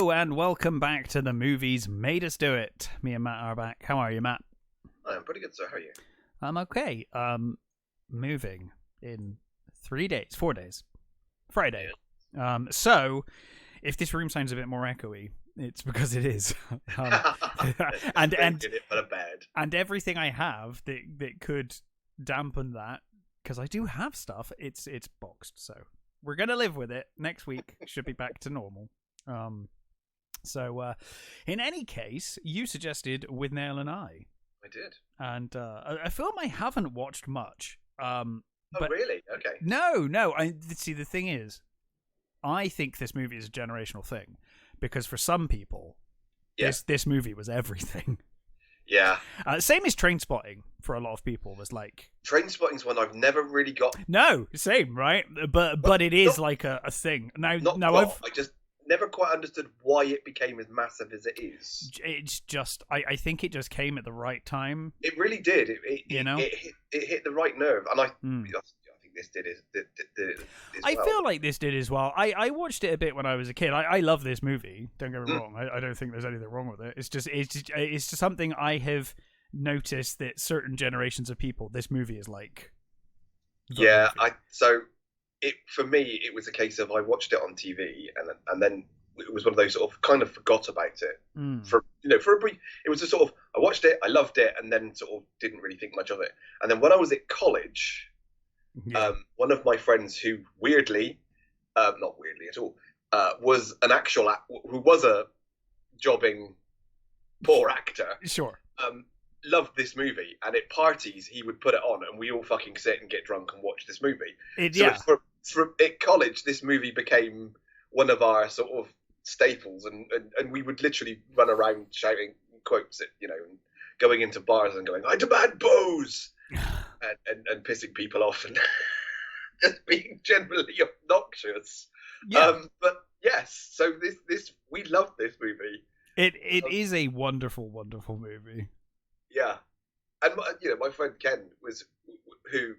Hello and welcome back to the Movies Made Us Do It. Me and Matt are back. How are you, Matt? I'm pretty good, sir. How are you? I'm okay. Moving in 4 days. Friday. So, if this room sounds a bit more echoey, it's because it is. And but a bed. And everything I have that could dampen that, because I do have stuff, it's boxed. So we're gonna live with it. Next week should be back to normal. So in any case, you suggested Withnail I. I did. And a film I haven't watched much. Oh, really? Okay. No. See, the thing is, I think this movie is a generational thing, because for some people, this movie was everything. Yeah. Same as Trainspotting for a lot of people was like. Trainspotting's one I've never really got. No, same, right? But it is like a thing. I just never quite understood why it became as massive as it is. It's just, I think it just came at the right time. It really did. It hit the right nerve, and I think this did as I well. feel like this did as well. I watched it a bit when I was a kid. I love this movie. Don't get me wrong. I don't think there's anything wrong with it. It's just something I have noticed that certain generations of people, this movie is like. Yeah, for me, it was a case of I watched it on TV, and then it was one of those sort of kind of forgot about it for a brief. It was a sort of I watched it, I loved it, and then sort of didn't really think much of it. And then when I was at college, one of my friends who not weirdly at all, was an actual who was a jobbing poor actor. Sure. Loved this movie, and at parties he would put it on, and we all fucking sit and get drunk and watch this movie. At college, this movie became one of our sort of staples, and we would literally run around shouting quotes at, and going into bars and going, "I demand booze," and pissing people off and just being generally obnoxious. Yeah. But yes, so this we loved this movie. It is a wonderful, wonderful movie. Yeah, and my friend Ken who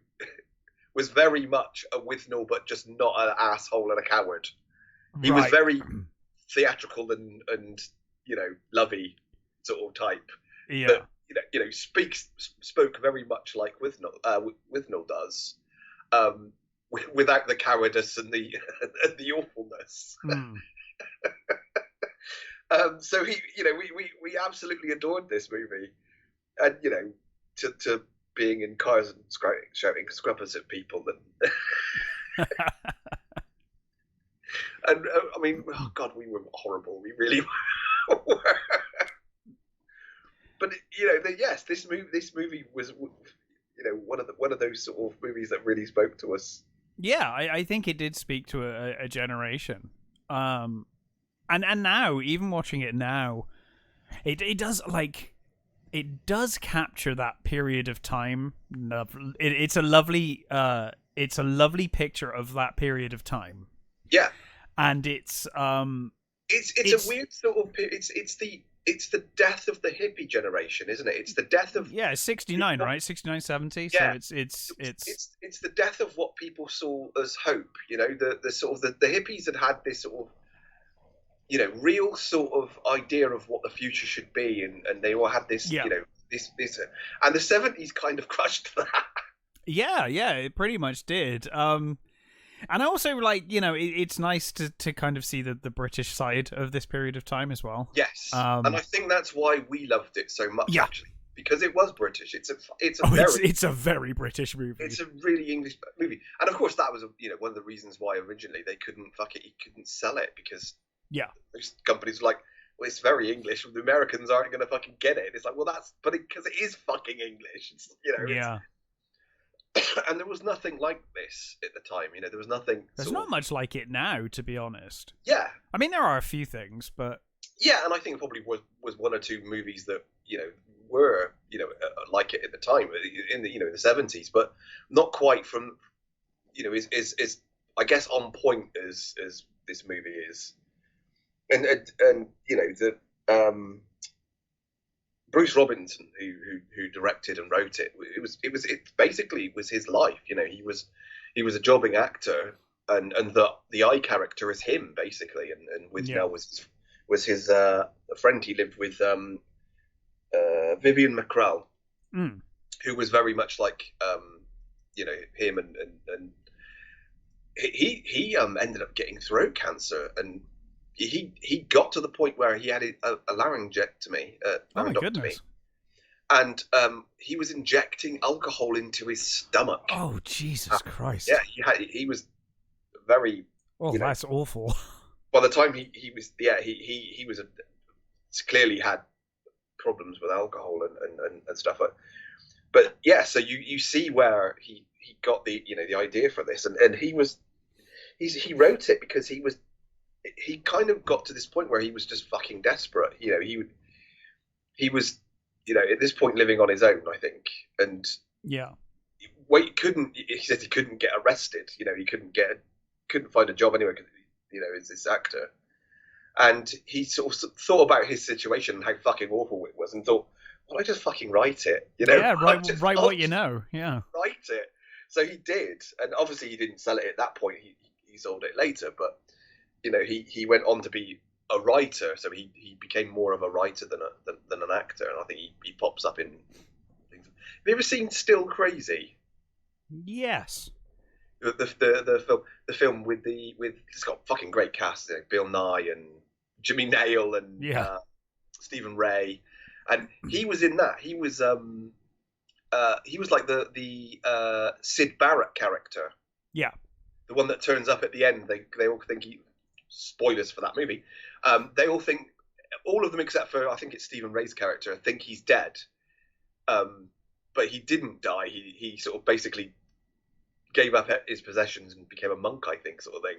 was very much a Withnail, but just not an asshole and a coward. He was very theatrical and lovey sort of type. Yeah, but, spoke very much like Withnail does, without the cowardice and the awfulness. So we absolutely adored this movie. And to being in cars and shouting scrubbers at people, and and I mean, oh God, we were horrible. We really were. But this movie was one of those sort of movies that really spoke to us. Yeah, I think it did speak to a generation. And now, even watching it now, it does like. It does capture that period of time. It's a lovely picture of that period of time. Yeah, and it's a weird sort of it's the death of the hippie generation, isn't it? It's the death of 69, right? 69, 70. Yeah. So it's the death of what people saw as hope. The sort of the hippies had this sort of. Real sort of idea of what the future should be, and they all had this, this, and the 70s kind of crushed that. Yeah, it pretty much did. And I also it's nice to kind of see the British side of this period of time as well. Yes, and I think that's why we loved it so much, actually, because it was British. It's a very British movie. It's a really English movie, and of course that was one of the reasons why originally they couldn't sell it, because. Yeah, those companies were like, well, it's very English. The Americans aren't going to fucking get it. And it's like, well, because it is fucking English. Yeah. And there was nothing like this at the time. There was nothing. There's not much like it now, to be honest. Yeah. I mean, there are a few things, but yeah, and I think it probably was one or two movies that were like it at the time in the the 70s, but not quite from is I guess on point as this movie is. And Bruce Robinson, who directed and wrote it, it basically was his life. He was a jobbing actor, and the I character is him basically, and Withnail was was his a friend he lived with, Vivian McCrell, who was very much like him, and he ended up getting throat cancer, and he got to the point where he had a laryngectomy, oh my goodness. And he was injecting alcohol into his stomach. Oh, Jesus Christ! Yeah, he was very. Oh, that's awful. By the time he was clearly had problems with alcohol and stuff. But yeah, so you see where he got the idea for this, and he wrote it because he kind of got to this point where he was just fucking desperate. He was at this point living on his own, I think, and yeah, he said he couldn't get arrested. He couldn't find a job anywhere because as this actor, and he sort of thought about his situation and how fucking awful it was, and thought, well, I just fucking write it, Yeah, write what you know. Yeah, write it. So he did, and obviously he didn't sell it at that point. He sold it later, but he went on to be a writer, so he became more of a writer than an actor, and I think he pops up in things. Have you ever seen Still Crazy? Yes. The film with it's got a fucking great cast, Bill Nye and Jimmy Nail and Stephen Ray, and he was in that. He was like the Sid Barrett character. Yeah. The one that turns up at the end. They all think spoilers for that movie. They all think, all of them except for I think it's Stephen Ray's character, think he's dead. But he didn't die. He sort of basically gave up his possessions and became a monk, I think, sort of thing.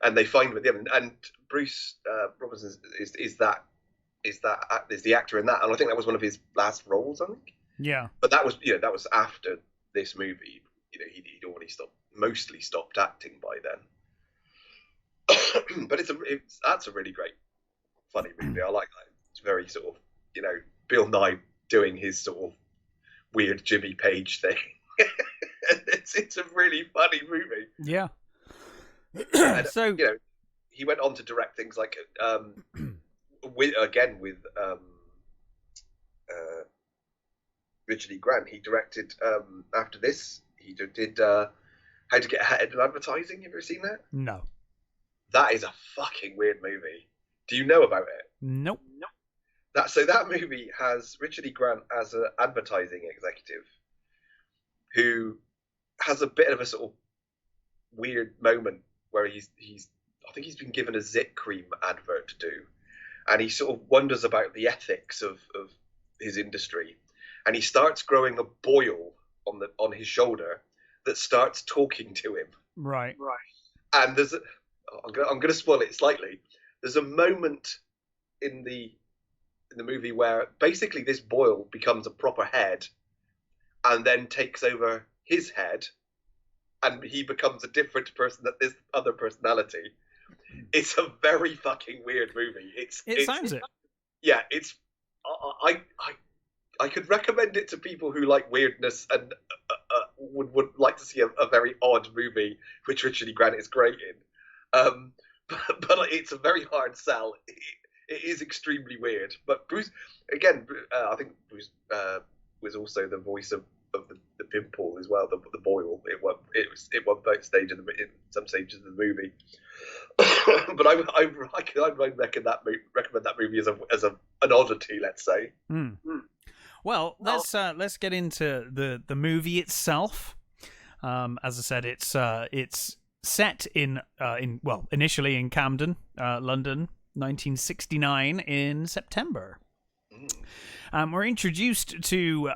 And they find with him, and Bruce Robinson is the actor in that, and I think that was one of his last roles, I think. Yeah. But that was after this movie. He'd already mostly stopped acting by then. But that's a really great, funny movie. I like that. It's very sort of Bill Nye doing his sort of weird Jimmy Page thing. It's a really funny movie. Yeah. And, so he went on to direct things like with Richard E. Grant. He directed after this. He did How to Get Ahead in Advertising. Have you ever seen that? No. That is a fucking weird movie. Do you know about it? Nope. That movie has Richard E. Grant as an advertising executive who has a bit of a sort of weird moment where I think he's been given a zit cream advert to do, and he sort of wonders about the ethics of his industry, and he starts growing a boil on his shoulder that starts talking to him. Right. And I'm going to spoil it slightly. There's a moment in the movie where basically this boil becomes a proper head, and then takes over his head, and he becomes a different person, that this other personality. It's a very fucking weird movie. It sounds it. Yeah, it's. I could recommend it to people who like weirdness and would like to see a very odd movie, which Richard E. Grant is great in. But it's a very hard sell. It is extremely weird. But Bruce, again, I think Bruce was also the voice of the pimple as well, the boil. It won both stages in some stages of the movie. But I'd recommend that movie as an oddity, let's say. Well, let's get into the movie itself. As I said, it's set in initially in Camden, London, 1969 in September. We're introduced to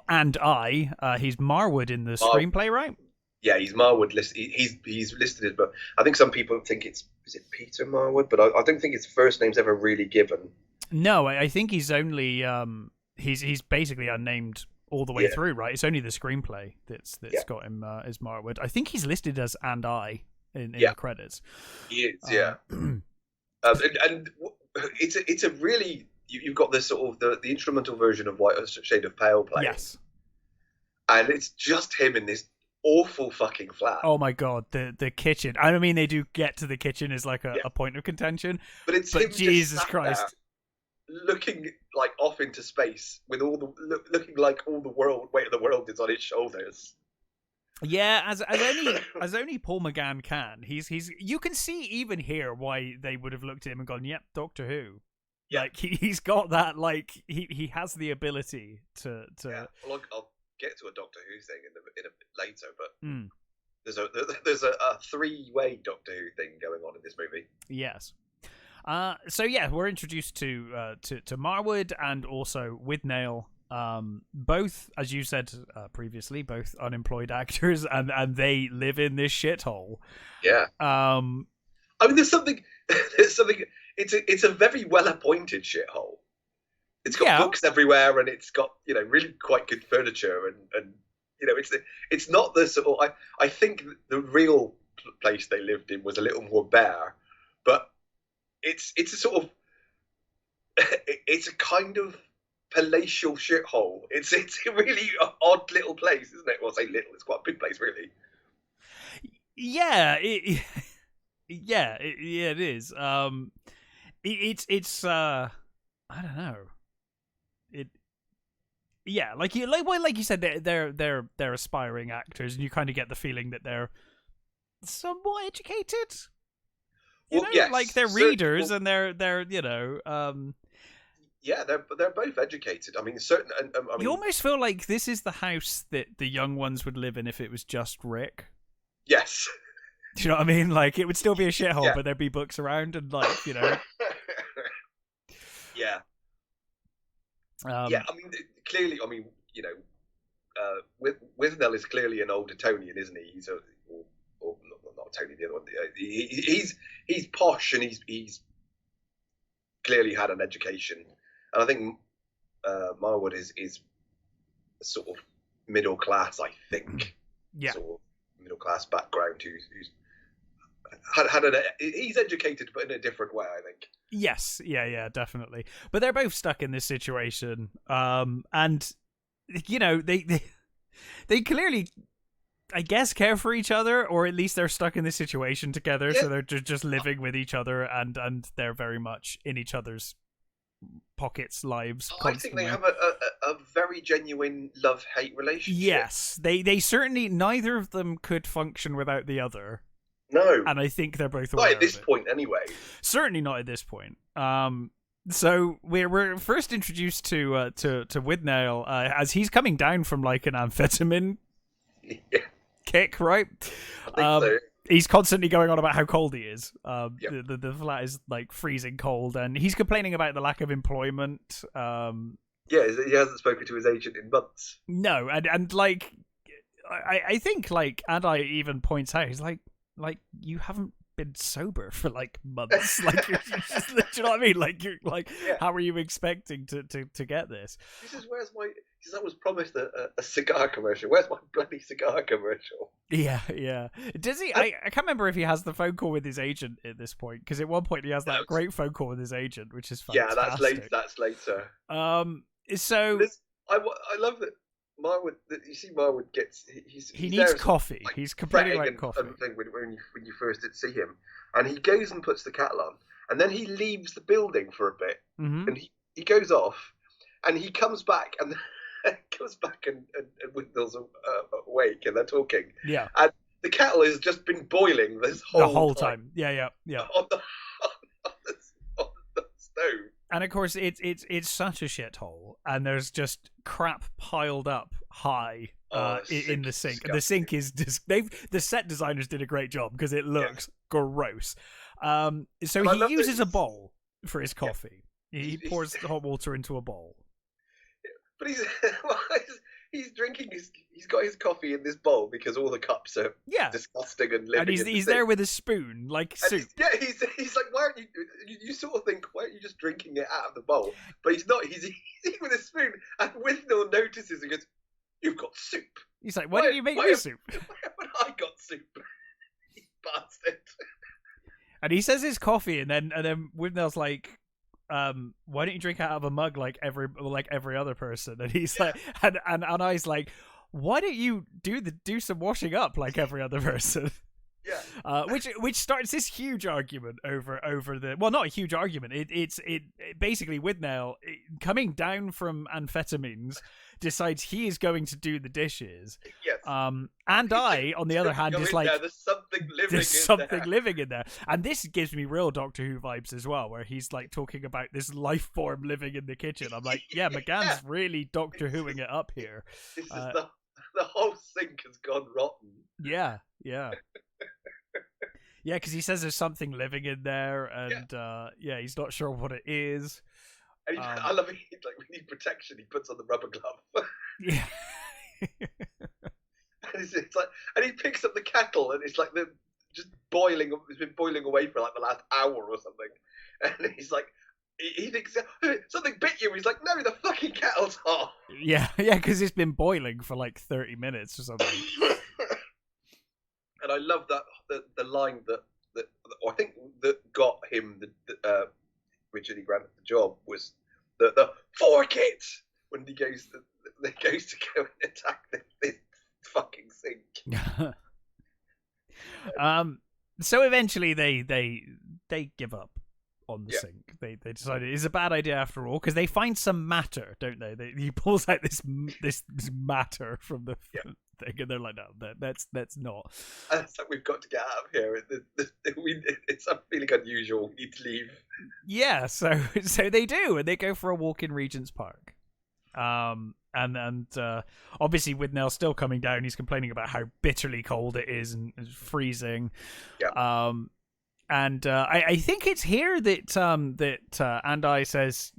and I. He's Marwood in the screenplay, right? Yeah, he's Marwood. He's listed, but I think some people think is it Peter Marwood, but I don't think his first name's ever really given. No, I think he's only he's basically unnamed all the way through, right? It's only the screenplay that's got him as Marwood. I think he's listed as and I in the credits. He is, yeah. And it's a really you've got this sort of the instrumental version of White Shade of Pale playing. Yes. And it's just him in this awful fucking flat. Oh my god, the kitchen. I mean, they do get to the kitchen as like a point of contention, but it's but him Jesus just Christ, looking like off into space with all the looking like all the weight of the world is on his shoulders. Yeah, as only Paul McGann can. He's you can see even here why they would have looked at him and gone, "Yep, Doctor Who." Yeah. Like he's got that. Like he has the ability to. Yeah. Well, I'll get to a Doctor Who thing in a bit later, but there's a three-way Doctor Who thing going on in this movie. Yes. So yeah, we're introduced to Marwood and also Withnail. Both, as you said previously, both unemployed actors, and they live in this shithole. Yeah. I mean, there's something. It's a very well appointed shithole. It's got books everywhere, and it's got really quite good furniture, and it's not the sort of. I think the real place they lived in was a little more bare, but it's a sort of. It's a kind of palatial shithole. It's a really odd little place, isn't it? Well, I say little, it's quite a big place, really. Yeah, it is. It's I don't know. Like you said, they're aspiring actors, and you kind of get the feeling that they're somewhat educated. Yes, like they're readers, and they're yeah, they're both educated. I mean, certain. You almost feel like this is the house that the young ones would live in if it was just Rick. Yes. Do you know what I mean? Like, it would still be a shithole, but there'd be books around, and Yeah. Yeah, I mean, clearly, Withnail is clearly an old Etonian, isn't he? He's or not Etonian, the other one. He's posh, and he's clearly had an education. And I think Marwood is sort of middle class, I think. Yeah. Sort of middle class background who's he's educated, but in a different way, I think. Yes, yeah, definitely. But they're both stuck in this situation, and they clearly, I guess, care for each other, or at least they're stuck in this situation together. Yeah. So they're just living with each other, and they're very much in each other's pockets, lives. Constantly. I think they have a very genuine love-hate relationship. Yes, they certainly, neither of them could function without the other. No, and I think they're both aware not at this point, anyway. Certainly not at this point. So we're first introduced to Withnail as he's coming down from like an amphetamine kick, right? I think so. He's constantly going on about how cold he is. The flat is like freezing cold, and he's complaining about the lack of employment. Yeah, he hasn't spoken to his agent in months. No, and like I think like Adai even points out, he's like you haven't been sober for like months. Like you're just, do you know what I mean? Like you're like, how are you expecting to get this? He says, "Where's my?" He says, "I was promised a cigar commercial. Where's my bloody cigar commercial?" Yeah. Does he? I can't remember if he has the phone call with his agent at this point, because at one point he has that great phone call with his agent, which is fantastic. Yeah, that's later. So I love that. Marwood, you see, Marwood gets he needs coffee. Like, he's complaining about coffee. When you first did see him, and he goes and puts the kettle on, and then he leaves the building for a bit, and he goes off, and he comes back, and Withnail's awake, and they're talking. Yeah, and the kettle has just been boiling the whole time. Yeah. On the stove. And of course, it's such a shithole, and there's just crap piled up high in the sink. The sink is the set designers did a great job because it looks gross. So he uses a bowl for his coffee. He pours hot water into a bowl. But he's drinking he's got his coffee in this bowl because all the cups are disgusting and living. And he's there with a spoon, like soup. He's like, why aren't you sort of think, why aren't you just drinking it out of the bowl? But he's not. He's eating with a spoon, and Withnail notices and goes, "You've got soup." He's like, why didn't you make me soup? Why haven't I got soup? You bastard. And he says his coffee, and then Withnail's like, why don't you drink out of a mug like every other person? And he's like, and I's like, why don't you do some washing up like every other person? Yeah. Which starts this huge argument over the, well, not a huge argument. It basically Withnail, coming down from amphetamines, decides he is going to do the dishes. Yes. And I, on the other hand, is like, there's something living in there. And this gives me real Doctor Who vibes as well, where he's like talking about this life form living in the kitchen. I'm like, yeah, McGann's really Doctor Whoing it up here. This is the whole sink has gone rotten. Yeah. Yeah, because he says there's something living in there, and he's not sure what it is. And I love it. Like, we need protection. He puts on the rubber glove. Yeah. And it's like, and he picks up the kettle, and it's like just boiling. It's been boiling away for like the last hour or something. And he's like, he thinks something bit you. He's like, no, the fucking kettle's hot. Yeah, because it's been boiling for like 30 minutes or something. And I love that the line that I think that got him Richard E. Grant the job was the fork it when he goes to go and attack this fucking sink. So eventually they give up on the sink. They decided it's a bad idea after all, because they find some matter, don't they? He pulls out this matter from the thing, and they're like, no, that's not. And it's like, we've got to get out of here. It's feeling unusual. We need to leave. Yeah, so they do, and they go for a walk in Regent's Park. And obviously Withnail's still coming down. He's complaining about how bitterly cold it is and it's freezing. Yeah. And I think it's here that Andai says,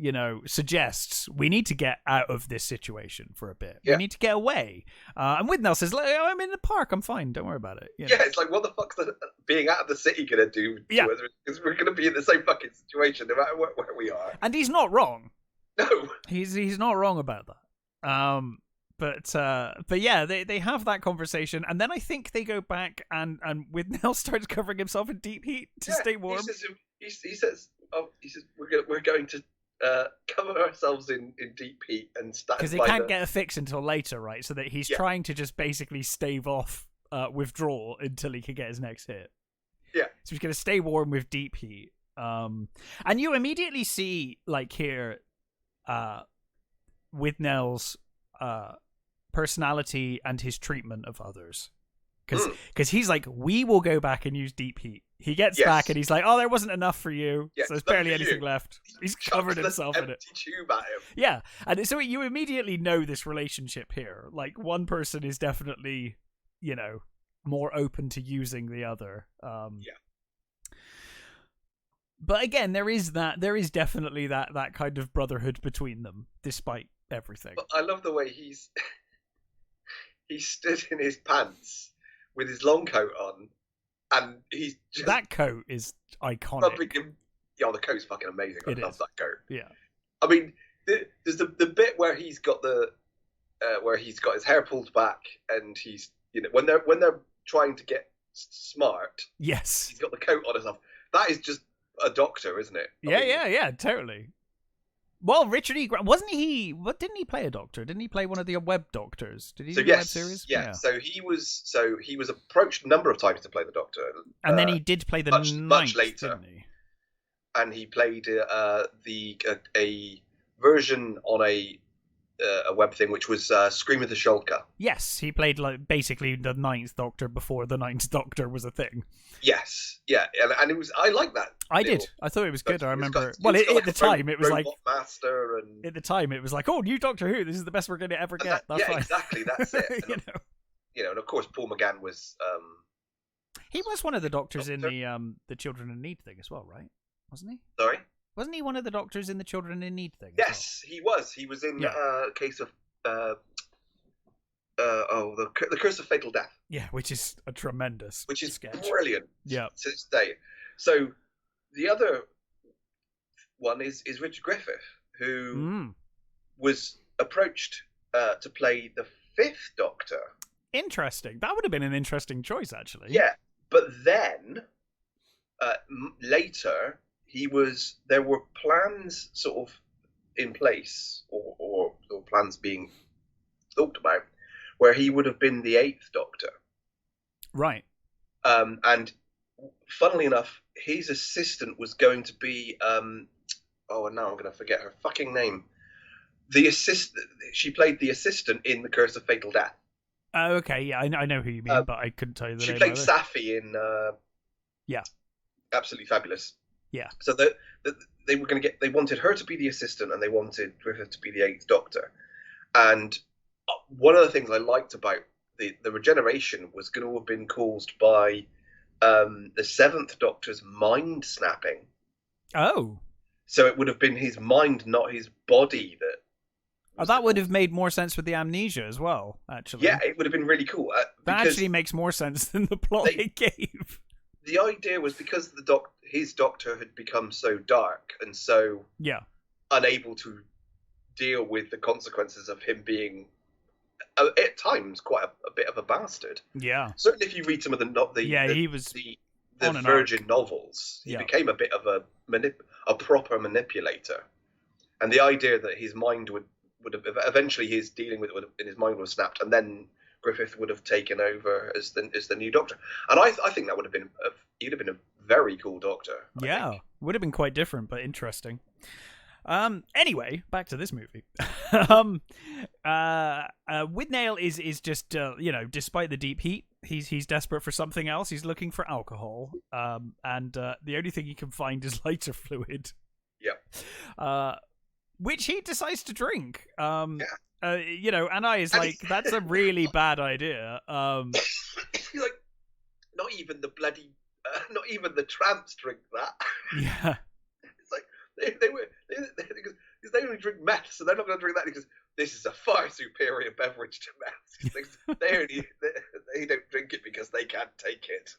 suggests we need to get out of this situation for a bit. Yeah. We need to get away. And Withnail says, I'm in the park. I'm fine. Don't worry about it. Yeah, it's like, what the fuck's being out of the city going to do to us? Because we're going to be in the same fucking situation no matter where we are. And he's not wrong. No. He's not wrong about that. But yeah, they have that conversation, and then I think they go back and Withnail starts covering himself in deep heat to stay warm. He says we're going to cover ourselves in deep heat and stand because they can't get a fix until later, right? So that he's trying to just basically stave off withdrawal until he can get his next hit. Yeah. So he's going to stay warm with deep heat. And you immediately see, like, here, Withnail's personality and his treatment of others, because he's like, we will go back and use deep heat. He gets back and he's like, oh, there wasn't enough for you, so there's barely anything left. He's covered himself in it. Tube at him. Yeah, and so you immediately know this relationship here. Like, one person is definitely, more open to using the other. But again, there is definitely that kind of brotherhood between them, despite everything. But I love the way he stood in his pants with his long coat on, and he's just... That coat is iconic. Yeah, the coat's fucking amazing. I love that coat. Yeah. I mean, there's the bit where he's got his hair pulled back, and he's, when they're trying to get smart. Yes. He's got the coat on and stuff. That is just a doctor, isn't it? Yeah, totally. Well, Richard E. Grant, wasn't he? What, didn't he play a doctor? Didn't he play one of the web doctors? Did he do a web series? Yeah. So he was approached a number of times to play the Doctor, and then he did play the much later. Didn't he? And he played a version on a web thing, which was Scream of the Shulker. Yes, he played basically the Ninth Doctor before the Ninth Doctor was a thing. Yes, yeah, and it was. I like that. I did. I thought it was good. I remember. At the time, it was like Master, and at the time it was like, oh, new Doctor Who. This is the best we're going to ever get. That's fine. Exactly. That's it. And, and of course, Paul McGann was. He was one of the doctors in the Children in Need thing as well, right? Wasn't he? Sorry. Wasn't he one of the doctors in the Children in Need thing? Yes, he was. He was in a case of the Curse of Fatal Death. Yeah, which is a tremendous sketch. Brilliant. Yeah. To this day. So the other one is Richard Griffith, who was approached to play the Fifth Doctor. Interesting. That would have been an interesting choice, actually. Yeah, but then later there were plans sort of in place, or plans being talked about, where he would have been the Eighth Doctor. Right. And funnily enough, his assistant was going to be now I'm going to forget her fucking name. She played the assistant in The Curse of Fatal Death. Oh, okay, yeah, I know who you mean, but I couldn't tell you the name. She played Safi in Absolutely Fabulous. Yeah. So they were going to they wanted her to be the assistant, and they wanted Griffith to be the Eighth Doctor. And one of the things I liked about the regeneration was going to have been caused by the Seventh Doctor's mind snapping. Oh. So it would have been his mind, not his body, that. That would have made more sense with the amnesia as well, actually. Yeah, it would have been really cool. That actually makes more sense than the plot they gave. The idea was because his doctor had become so dark and so unable to deal with the consequences of him being, at times, quite a bit of a bastard. Yeah. Certainly, if you read some of the Virgin novels, he became a bit of a proper manipulator. And the idea that his mind would have eventually his dealing with it in his mind would have snapped, and then Griffith would have taken over as the new Doctor. And I think that would have been he'd have been a very cool Doctor. I think. Would have been quite different, but interesting. Anyway, back to this movie. Withnail is just despite the deep heat, he's desperate for something else. He's looking for alcohol, and the only thing he can find is lighter fluid. Yeah. Which he decides to drink. And I is like, that's a really bad idea. He's like, not even the tramps drink that. Yeah. It's like they only drink meth, so they're not going to drink that because this is a far superior beverage to meth. They don't drink it because they can't take it.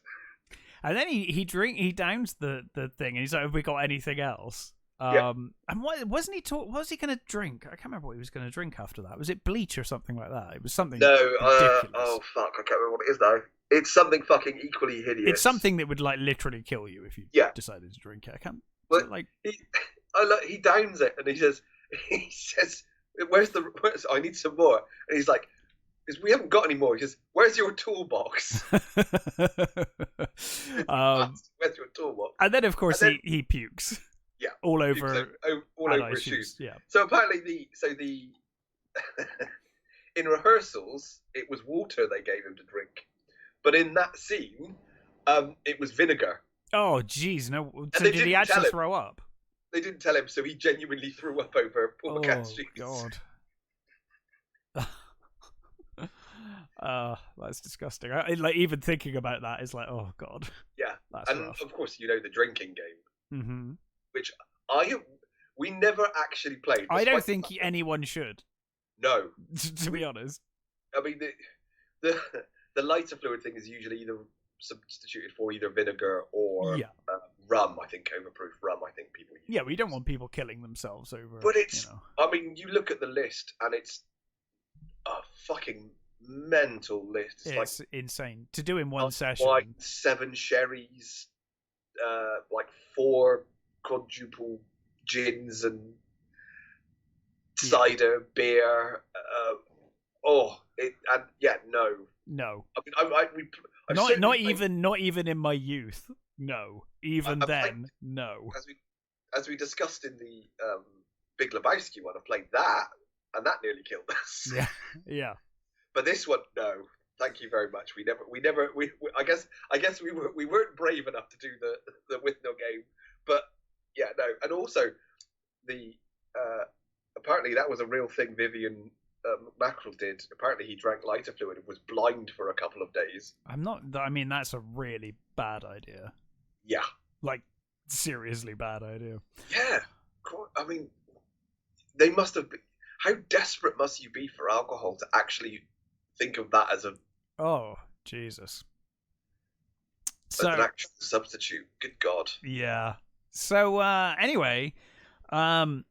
And then he downs the thing, and he's like, "Have we got anything else?" And what was he going to drink? I can't remember what he was going to drink after that. Was it bleach or something like that? It was something. No, oh fuck, I can't remember what it is now. It's something fucking equally hideous. It's something that would like literally kill you if you decided to drink it. I can't. Well, he downs it and he says, "Where's I need some more." And he's like, "We haven't got any more." He says, "Where's your toolbox?" Where's your toolbox? And then of course he pukes. Yeah, all over his shoes. Yeah. So apparently in rehearsals it was water they gave him to drink, but in that scene, it was vinegar. Oh, jeez, no. So did he actually throw up? They didn't tell him, so he genuinely threw up over Paul McCann's shoes. God. That's disgusting. Even thinking about that is like, oh god. Yeah, that's rough. Of course, the drinking game. Mm-hmm. Which we never actually played. I don't think anyone should. No, to be honest. I mean, the lighter fluid thing is usually either substituted for either vinegar or rum. I think overproof rum. I think people use. Yeah, we don't want people killing themselves over. But it's. I mean, you look at the list, and it's a fucking mental list. It's like insane to do in one session. Like 7 sherries, 4 quadruple gins and cider, beer. No. I mean, not even in my youth. No, no. As we discussed in the Big Lebowski one, I played that, and that nearly killed us. Yeah. But this one, no. Thank you very much. I guess we weren't brave enough to do the Withnail game, but. Yeah, no, and also apparently that was a real thing Vivian Mackerel did. Apparently he drank lighter fluid and was blind for a couple of days. I mean, that's a really bad idea. Yeah. Like, seriously bad idea. Yeah. I mean, they must have been... How desperate must you be for alcohol to actually think of that as Oh, Jesus. As an actual substitute. Good God. Yeah. So anyway, still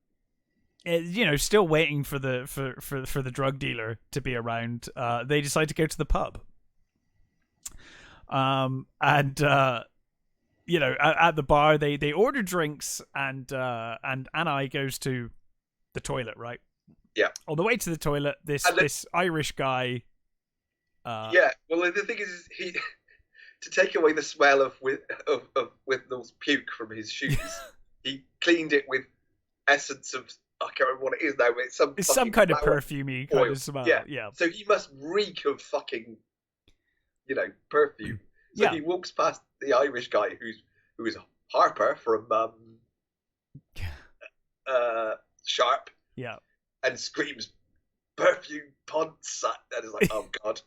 waiting for the drug dealer to be around. They decide to go to the pub. At the bar they order drinks, and Anna goes to the toilet. Right. Yeah. On the way to the toilet, this Irish guy Yeah, well, the thing is, he to take away the smell of Withnail's puke from his shoes, he cleaned it with essence of, I can't remember what it is now, but it's some kind of perfumey kind of smell. Yeah. So he must reek of fucking, perfume. So he walks past the Irish guy who is Harper from Sharp. Yeah. And screams, "Perfume ponce," and it's like, oh god.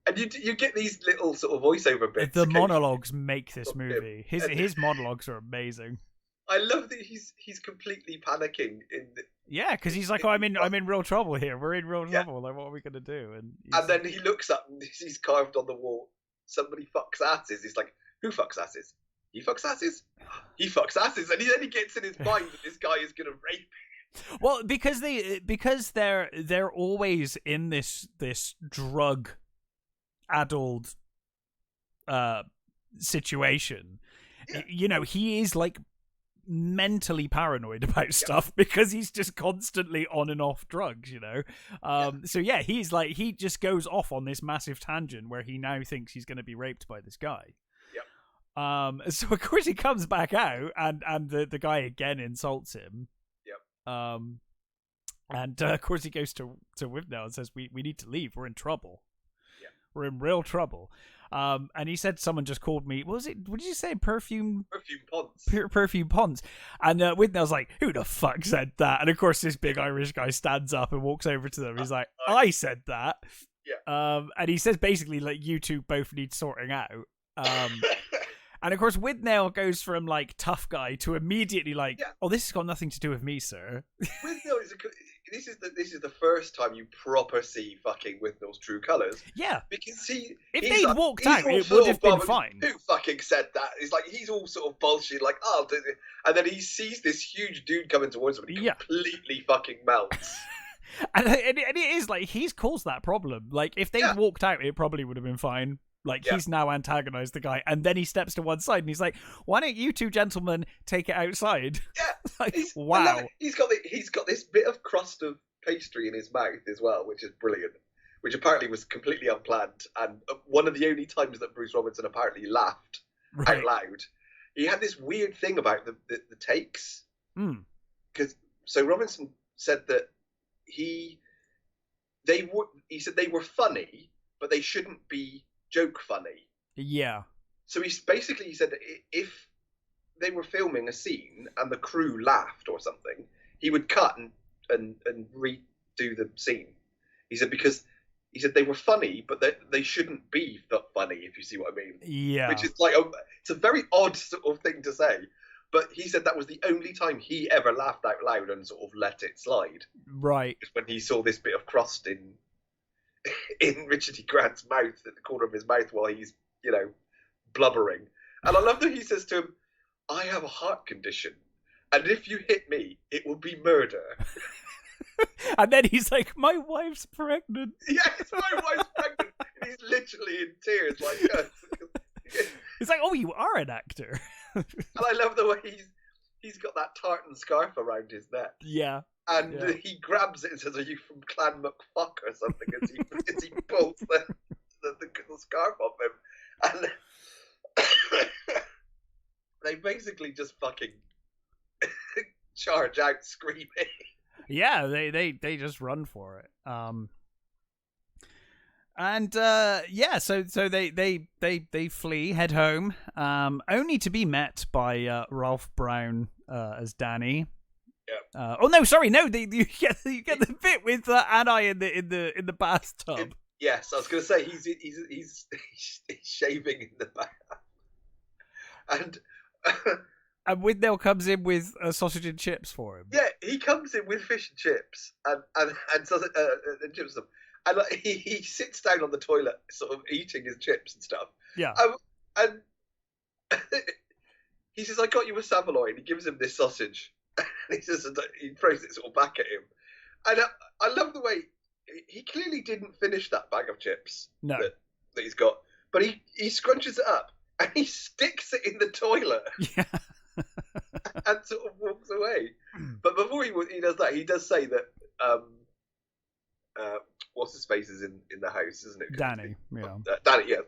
And you get these little sort of voiceover bits. The monologues make this movie. His monologues are amazing. I love that he's completely panicking because he's like, I'm in real trouble here. We're in real trouble. Like, what are we gonna do? And then he looks up and he's carved on the wall, "Somebody fucks asses." He's like, "Who fucks asses? He fucks asses. He fucks asses." And then he gets in his mind that this guy is gonna rape him. Well, because they're always in this drug addled situation. He is like mentally paranoid about stuff because he's just constantly on and off drugs. So he's like, he just goes off on this massive tangent where he now thinks he's going to be raped by this guy. So of course he comes back out and the guy again insults him. And of course he goes to Withnail and says, we need to leave, we're in trouble. We're in real trouble. And he said someone just called me, what did you say? Perfume ponce. Perfume ponce. And Withnail's like, who the fuck said that? And of course this big Irish guy stands up and walks over to them. He's like, I said that. And he says basically, like, you two both need sorting out. And of course Withnail goes from like tough guy to immediately like, oh, this has got nothing to do with me, sir. Withnail this is the first time you proper see fucking Withnail's true colours. Yeah, because if they'd walked out, it would have been fine. Who fucking said that? He's all sort of bullshit, like, I'll do it. And then he sees this huge dude coming towards him and he completely fucking melts. and it is like, he's caused that problem. Like, if they'd walked out, it probably would have been fine. Like, he's now antagonized the guy, and then he steps to one side and he's like, why don't you two gentlemen take it outside? Yeah. Like, wow. He's got this bit of crust of pastry in his mouth as well, which is brilliant, which apparently was completely unplanned. And one of the only times that Bruce Robinson apparently laughed out loud. He had this weird thing about the takes. So Robinson said that he said they were funny, but they shouldn't be joke funny. Yeah. So he said that if they were filming a scene and the crew laughed or something, he would cut and redo the scene. He said because he said they were funny, but they shouldn't be funny, if you see what I mean. Yeah. Which is like it's a very odd sort of thing to say. But he said that was the only time he ever laughed out loud and sort of let it slide. Right. Is when he saw this bit of crust in Richard E. Grant's mouth, at the corner of his mouth, while he's, blubbering. And I love that he says to him, I have a heart condition, and if you hit me, it will be murder. And then he's like, my wife's pregnant. Yes, my wife's pregnant. And he's literally in tears. Like, It's like, oh, you are an actor. And I love the way he's got that tartan scarf around his neck. Yeah. And he grabs it and says, are you from Clan McFuck or something, as he pulls the scarf off him. And they basically just fucking charge out screaming. Yeah, they just run for it. So they flee, head home, only to be met by Ralph Brown as Danny. Yeah. Oh no, sorry, no. You get the bit with Anai in the bathtub. Yes, I was going to say he's shaving in the bath, and Withnail comes in with sausage and chips for him. Yeah, he comes in with fish and chips and sausage and chips. And he sits down on the toilet, sort of eating his chips and stuff. Yeah. And he says, I got you a saveloy. And he gives him this sausage. And he throws it sort of back at him. And I love the way he clearly didn't finish that bag of chips that he's got. But he scrunches it up and he sticks it in the toilet. Yeah. And sort of walks away. But before he does that, he does say that what's his face is in the house, isn't it? Danny, yeah. Danny, yeah.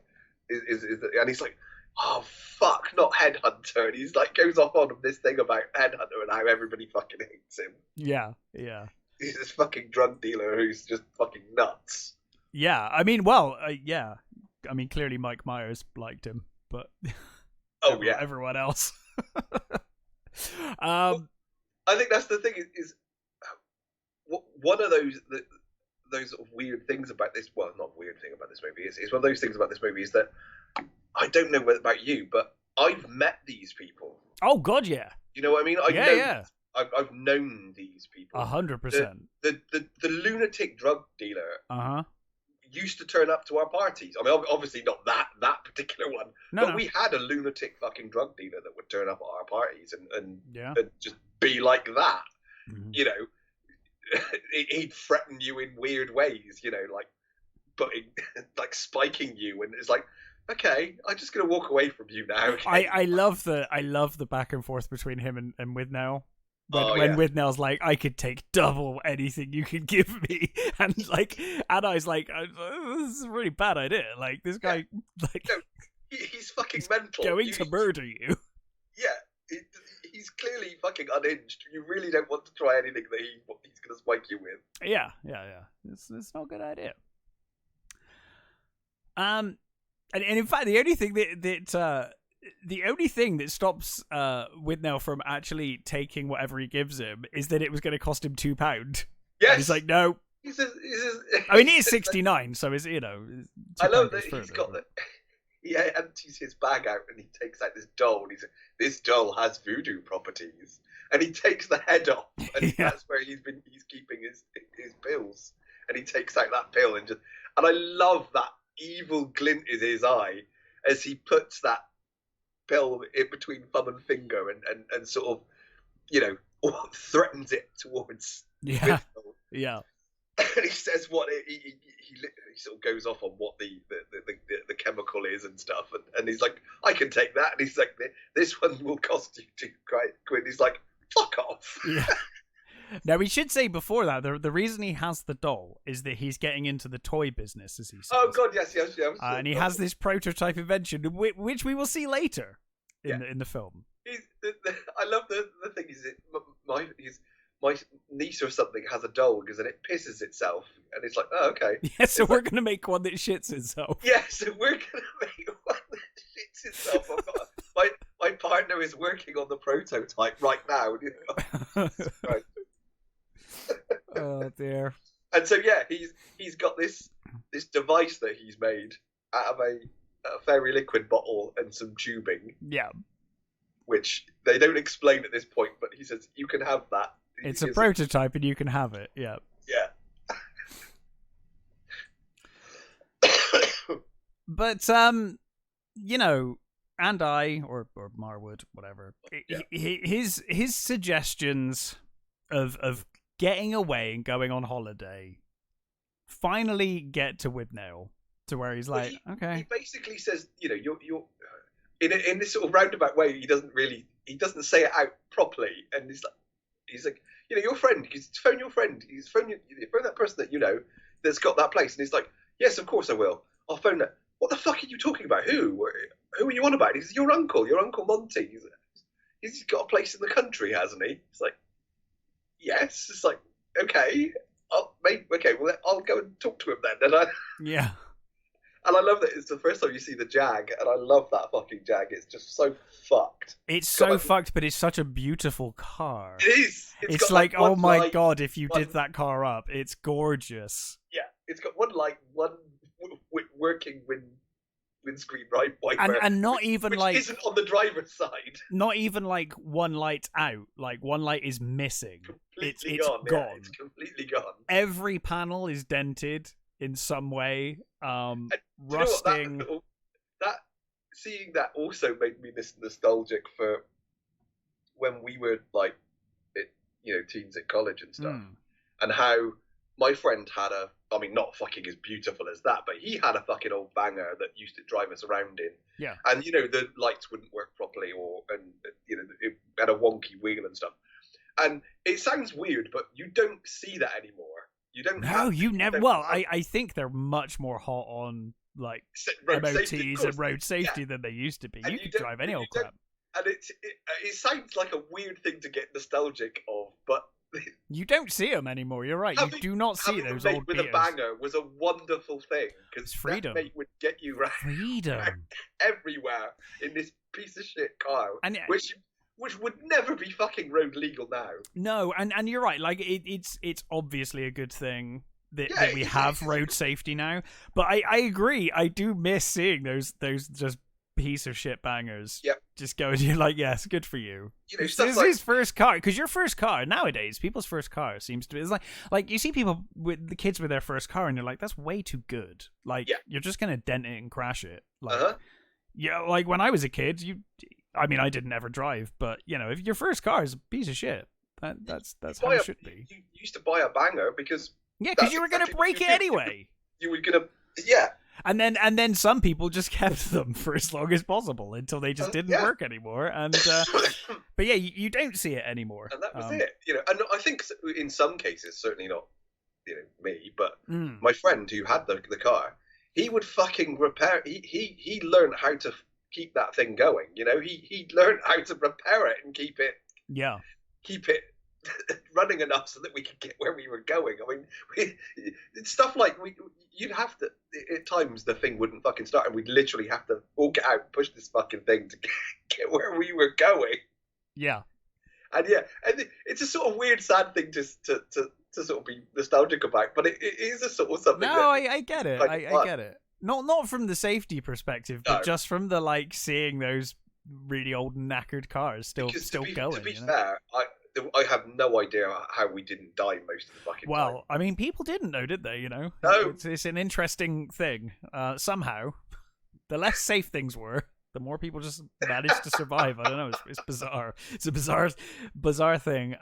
And he's like, oh fuck, not Headhunter, and he's like goes off on this thing about Headhunter and how everybody fucking hates him. Yeah. He's this fucking drug dealer who's just fucking nuts. Yeah, I mean, well, yeah. I mean, clearly Mike Myers liked him, but everyone else. Well, I think that's the thing is one of those sort of weird things about this. Well, not weird thing about this movie. It's one of those things about this movie is that I don't know about you, but I've met these people. Oh God, yeah. You know what I mean? I've known these people. 100%. The lunatic drug dealer. Used to turn up to our parties. I mean, obviously not that particular one, but we had a lunatic fucking drug dealer that would turn up at our parties and just be like that. Mm-hmm. You know, he'd threaten you in weird ways. You know, like spiking you, and it's like, okay, I'm just gonna walk away from you now. Okay? I love the back and forth between him and Withnail. When Withnail's like, I could take double anything you could give me, and I was like, oh, this is a really bad idea. Like this guy, he's fucking mental. Going to murder you. Yeah, he's clearly fucking unhinged. You really don't want to try anything that he's going to spike you with. Yeah. It's not a good idea. And in fact, the only thing that stops Withnail from actually taking whatever he gives him is that it was going to cost him £2. Yes, and he's like, no. I mean, he is 69, so is I love that he's got that. He empties his bag out and he takes out this doll. And he's like, this doll has voodoo properties, and he takes the head off, and that's where he's keeping his pills. And he takes out that pill and I love that evil glint in his eye as he puts that pill in between thumb and finger and sort of, you know, threatens it towards Withnail. Yeah. And he says what he sort of goes off on what the chemical is and stuff, and he's like, I can take that, and he's like, this one will cost you £2. He's like, fuck off. Yeah. Now, we should say before that, the reason he has the doll is that he's getting into the toy business, as he says. Oh, God, yes. And he has this prototype invention, which we will see later in the film. I love the thing is, my niece or something has a dog, and it pisses itself, and it's like, oh, okay. Yeah, so we're going to make one that shits itself. Yeah, so we're going to make one that shits itself. My partner is working on the prototype right now. You know? Right. Oh dear. And so he's got this device that he's made out of a fairy liquid bottle and some tubing. Yeah. Which they don't explain at this point, but he says you can have that. It's a prototype and you can have it. Yeah. Yeah. But you know, and I or Marwood, whatever. Yeah. His suggestions of getting away and going on holiday finally get to Withnail to where he's like, okay. He basically says, you know, you're in this sort of roundabout way. He doesn't say it out properly, and he's like, you know, your friend. Phone your friend. Phone that person that you know that's got that place, and he's like, yes, of course I will. I'll phone that. What the fuck are you talking about? Who are you on about? He's your Uncle Monty. He's got a place in the country, hasn't he? It's like, yes. It's like, okay, I'll go and talk to him then. Yeah. And I love that it's the first time you see the Jag, and I love that fucking Jag. It's just so fucked. It's so fucked, but it's such a beautiful car. It is. It's like, oh my God, if you did that car up, it's gorgeous. Yeah, it's got one working windscreen wiper, and not even which like isn't on the driver's side. Not even like one light out, like one light is missing. It's gone. Yeah, it's completely gone. Every panel is dented in some way. Rusting. That seeing that also made me this nostalgic for when we were like, teens at college and stuff, and how my friend had not fucking as beautiful as that, but he had a fucking old banger that used to drive us around in. Yeah. And, the lights wouldn't work properly it had a wonky wheel and stuff. And it sounds weird, but you don't see that anymore. You don't. No, you never. Well, I think they're much more hot on like road MOTs safety, and road safety than they used to be. And you could drive any old crap. And it sounds like a weird thing to get nostalgic of, but you don't see them anymore. You're right. You do not see those old with Beaters. A banger was a wonderful thing because freedom. That mate would get you around everywhere in this piece of shit car, and which would never be fucking road legal now. No, and you're right. Like it's obviously a good thing that we have road safety now. But I agree. I do miss seeing those just piece of shit bangers. Yep. Just going, you're like, yes, good for you. This is his first car, because your first car nowadays, people's first car seems to be, it's like you see people with the kids with their first car, and you're like, that's way too good. Like you're just gonna dent it and crash it. Like, yeah, like when I was a kid, I mean, I didn't ever drive, but you know, if your first car is a piece of shit, that's how it should be. You used to buy a banger because because you were gonna break it anyway. You were gonna And then some people just kept them for as long as possible until they just didn't work anymore. And but yeah, you don't see it anymore. And that was it. You know, and I think in some cases, certainly not, you know, me, but my friend who had the car, he would fucking repair. He learned how to keep that thing going. You know, he learned how to repair it and keep it running enough so that we could get where we were going. I mean, it's stuff like you'd have to, at times the thing wouldn't fucking start, and we'd literally have to all get out and push this fucking thing to get where we were going. Yeah. And and it's a sort of weird, sad thing to sort of be nostalgic about, but it is a sort of something. No, I get it. I get it. Not from the safety perspective, but just from the like seeing those really old knackered cars still going. To be fair, I have no idea how we didn't die most of the fucking time. Well, I mean, people didn't know, did they? You know, no. It's an interesting thing. Somehow, the less safe things were, the more people just managed to survive. I don't know. It's bizarre. It's a bizarre thing.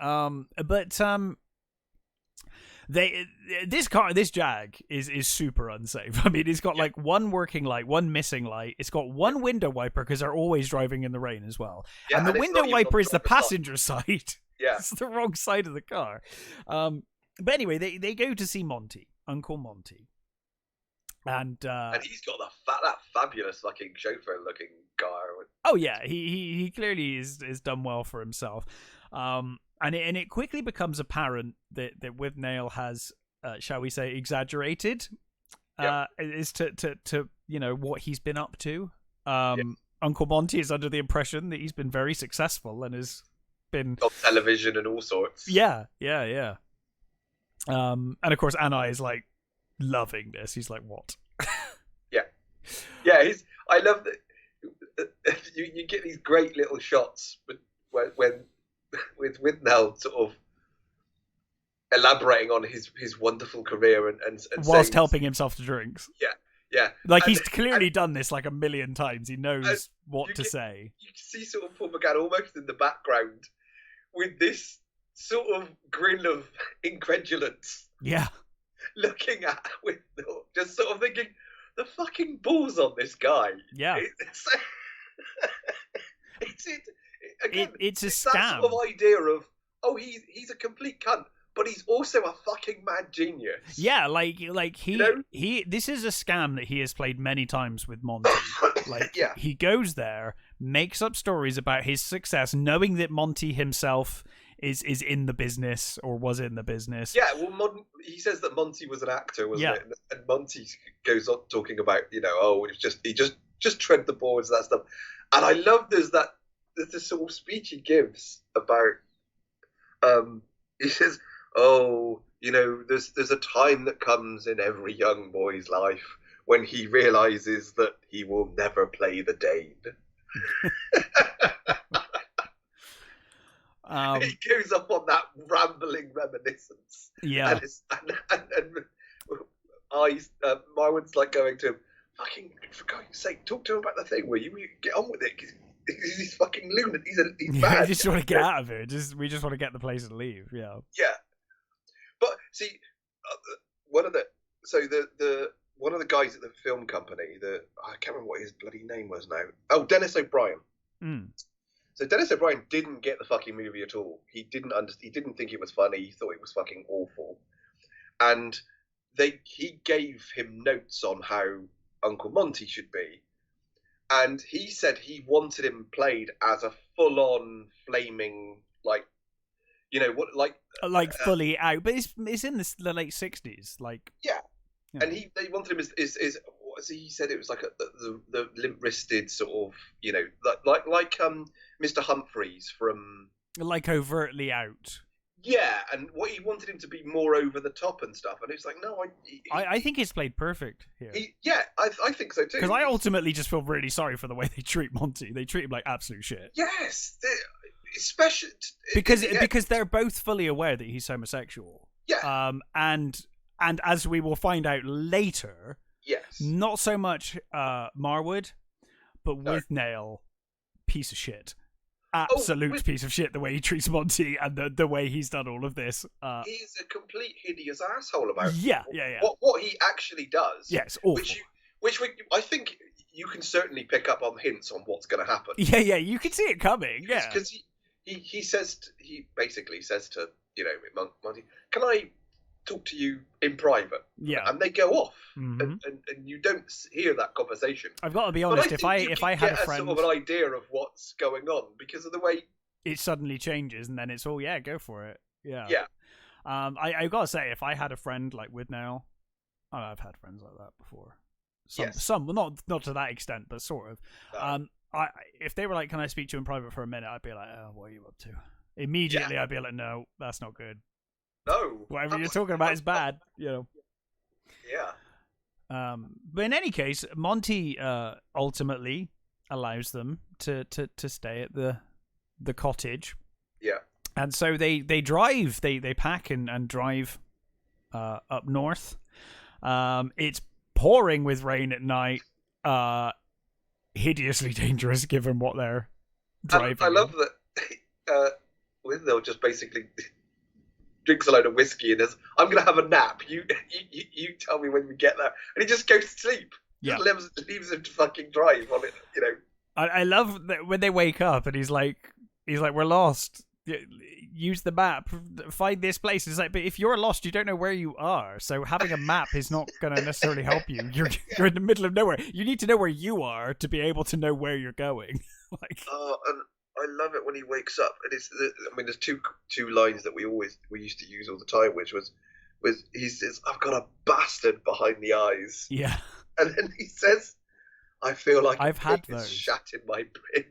This Jag is super unsafe. I mean, it's got like one working light, one missing light. It's got one window wiper because they're always driving in the rain as well. Yeah, and the window wiper is the passenger side. Yeah, it's the wrong side of the car. But anyway, they go to see Monty, Uncle Monty, and he's got that fabulous fucking chauffeur looking car. Oh yeah, he clearly is done well for himself. And it quickly becomes apparent that Withnail has, shall we say, exaggerated as to you know what he's been up to. Uncle Monty is under the impression that he's been very successful and has been on television and all sorts. Yeah. And of course, Anna is like loving this. He's like, what? yeah. I love that you get these great little shots when with Withnail sort of elaborating on his wonderful career and whilst helping himself to drinks. Yeah. Like he's clearly done this like a million times. He knows what to say. You can see sort of Paul McGann almost in the background with this sort of grin of incredulence. Yeah. Looking at Withnail, just sort of thinking, the fucking balls on this guy. Yeah. It's a scam. That sort of idea of, he's a complete cunt, but he's also a fucking mad genius. Yeah, like he this is a scam that he has played many times with Monty. Like he goes there, makes up stories about his success, knowing that Monty himself is in the business or was in the business. Yeah, well, he says that Monty was an actor, wasn't it? And Monty goes on talking about, you know, he just tread the boards and that stuff. And I love there's this sort of speech he gives about, he says, you know, there's a time that comes in every young boy's life when he realizes that he will never play the Dane. He goes up on that rambling reminiscence. Yeah. And Marwan's like going to him, fucking, for God's sake, talk to him about the thing, will you? Get on with it. He's fucking lunatic. He's bad. We just want to get out of it. We just want to get the place and leave. Yeah. Yeah. But see, one of the guys at the film company, I can't remember what his bloody name was now. Oh, Dennis O'Brien. So Dennis O'Brien didn't get the fucking movie at all. He didn't think it was funny. He thought it was fucking awful. and he gave him notes on how Uncle Monty should be, and he said he wanted him played as a full-on flaming, like, you know what, like fully out, but it's in the late 60s, like, yeah. You know. And they wanted him as what he said, it was like the limp-wristed sort of, you know, like Mr. Humphreys from, like, overtly out. Yeah, and what he wanted him to be more over the top and stuff, and it's like, no, I think he's played perfect here. I think so too. Because I ultimately just feel really sorry for the way they treat Monty. They treat him like absolute shit. Yes, especially because they're both fully aware that he's homosexual. Yeah. And as we will find out later, yes, not so much Marwood, but Withnail, piece of shit. Absolute piece of shit, the way he treats Monty and the way he's done all of this. He's a complete hideous asshole about what he actually does. Yes, awful. Which I think you can certainly pick up on hints on what's going to happen. Yeah, you can see it coming. Yeah, because he basically says to, you know, Monty, can I talk to you in private? Yeah, and they go off, and you don't hear that conversation. I've got to be honest. If I had a friend, sort of an idea of what's going on because of the way it suddenly changes, and then it's all go for it. Yeah. I gotta say, if I had a friend like Withnail, I've had friends like that before. Some, not to that extent, but sort of. No. If they were like, "Can I speak to you in private for a minute?" I'd be like, "Oh, what are you up to?" Immediately, I'd be like, "No, that's not good. No, whatever you're talking about is bad." You know. Yeah. But in any case, Monty ultimately allows them to stay at the cottage. Yeah. And so they drive, they pack and drive up north. It's pouring with rain at night. Hideously dangerous given what they're driving. I love that Withnail just basically drinks a load of whiskey and says, "I'm going to have a nap. You tell me when we get there." And he just goes to sleep. Yeah. Just leaves him to fucking drive on it, you know. I love that when they wake up and he's like, "We're lost. Use the map. Find this place." It's like, but if you're lost, you don't know where you are. So having a map is not going to necessarily help you. You're in the middle of nowhere. You need to know where you are to be able to know where you're going. And I love it when he wakes up. And there's two lines that we used to use all the time, which was he says, "I've got a bastard behind the eyes." Yeah. And then he says, "I feel like I've had those shat in my head."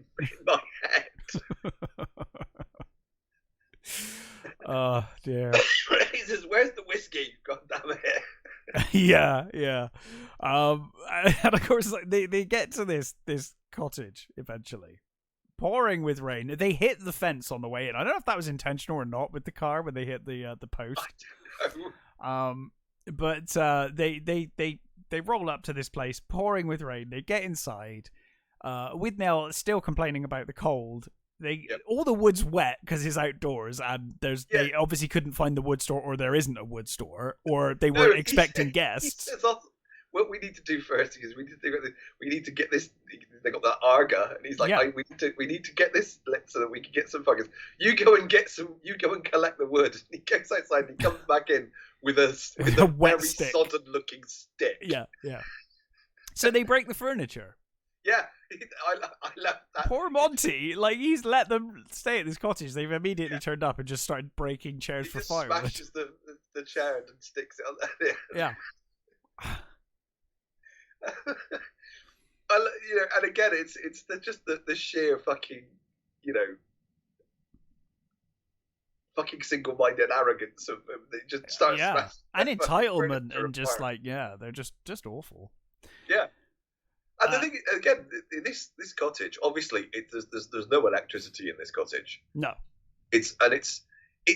Oh dear. He says, "Where's the whiskey? God damn it." Yeah. And of course, like, they get to this cottage eventually, pouring with rain. They hit the fence on the way in. I don't know if that was intentional or not with the car when they hit the post. I don't know. But they roll up to this place, pouring with rain. They get inside. Withnail still complaining about the cold. All the wood's wet because it's outdoors, and they obviously couldn't find the wood store, or there isn't a wood store, or they weren't expecting guests. What we need to do first is we need to get this. They got that Arga, and he's like, we need to get this so that we can get some fuckers. You go and collect the wood. And he goes outside and he comes back in with a wet very stick. sodden looking stick. Yeah. So they break the furniture. Yeah, I love that. Poor Monty, like, he's let them stay at this cottage. They've immediately turned up and just started breaking chairs for firewood. He smashes the chair and sticks it on there. Yeah. And again, it's just the sheer fucking, fucking single-minded arrogance of them. They just start and entitlement and just apart. They're just awful. Yeah. And the thing, again, this cottage, obviously, there's no electricity in this cottage. No. It's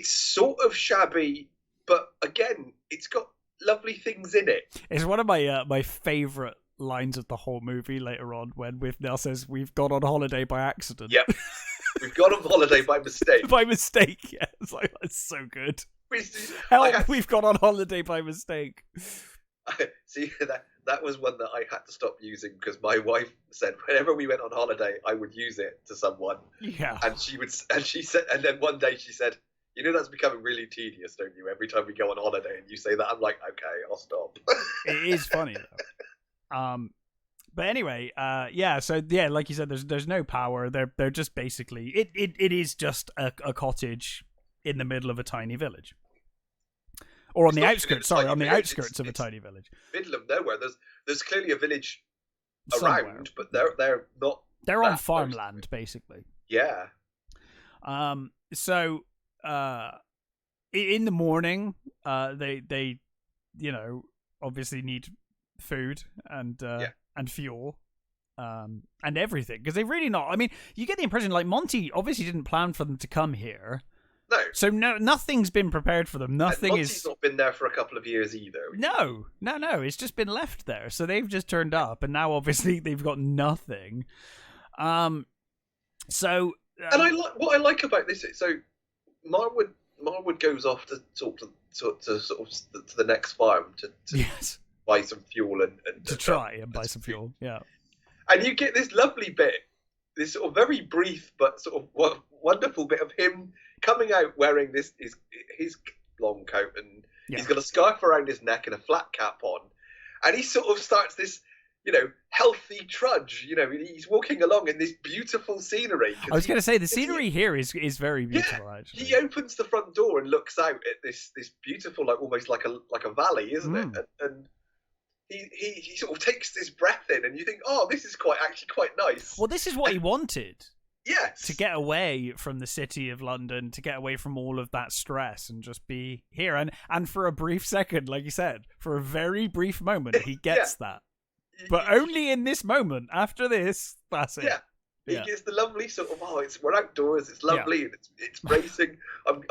sort of shabby, but again, it's got lovely things in it. It's one of my favourite lines of the whole movie later on when Withnail says, "We've gone on holiday by accident." Yep. We've gone on holiday by mistake. By mistake, yeah. It's like, that's so good. We've gone on holiday by mistake. See, that was one that I had to stop using because my wife said whenever we went on holiday, I would use it to someone. Yeah. And she said, and then one day she said, You know that's becoming really tedious, don't you? Every time we go on holiday and you say that, I'm like, okay, I'll stop. It is funny though. But anyway, so yeah, like you said, there's no power. They're just basically it is just a cottage in the middle of a tiny village. Or on the outskirts, sorry, on the outskirts of a tiny village. Middle of nowhere. There's clearly a village around, but they're not. They're on farmland, basically. Yeah. So, in the morning, they obviously need food and fuel, and everything, because they've really not. I mean, you get the impression like Monty obviously didn't plan for them to come here. No. So nothing's been prepared for them. Monty's not been there for a couple of years either. No. It's just been left there. So they've just turned up, and now obviously they've got nothing. And what I like about this is, so Marwood goes off to talk to the next farm to buy some fuel and to try and buy some fuel. Yeah. And you get this lovely bit, this sort of very brief but sort of wonderful bit of him coming out wearing his long coat, and he's got a scarf around his neck and a flat cap on, and he sort of starts this, healthy trudge. He's walking along in this beautiful scenery. I was going to say the scenery here is very beautiful. Actually, he opens the front door and looks out at this beautiful, like almost like a valley, isn't it? And he sort of takes this breath in, and you think, oh, this is actually quite nice. Well, this is what he wanted. Yes. To get away from the city of London, to get away from all of that stress and just be here. And for a brief second, like you said, for a very brief moment, he gets that. But only in this moment. After this, that's it. Yeah. He gets the lovely sort of, we're outdoors, it's lovely, and it's racing. I'm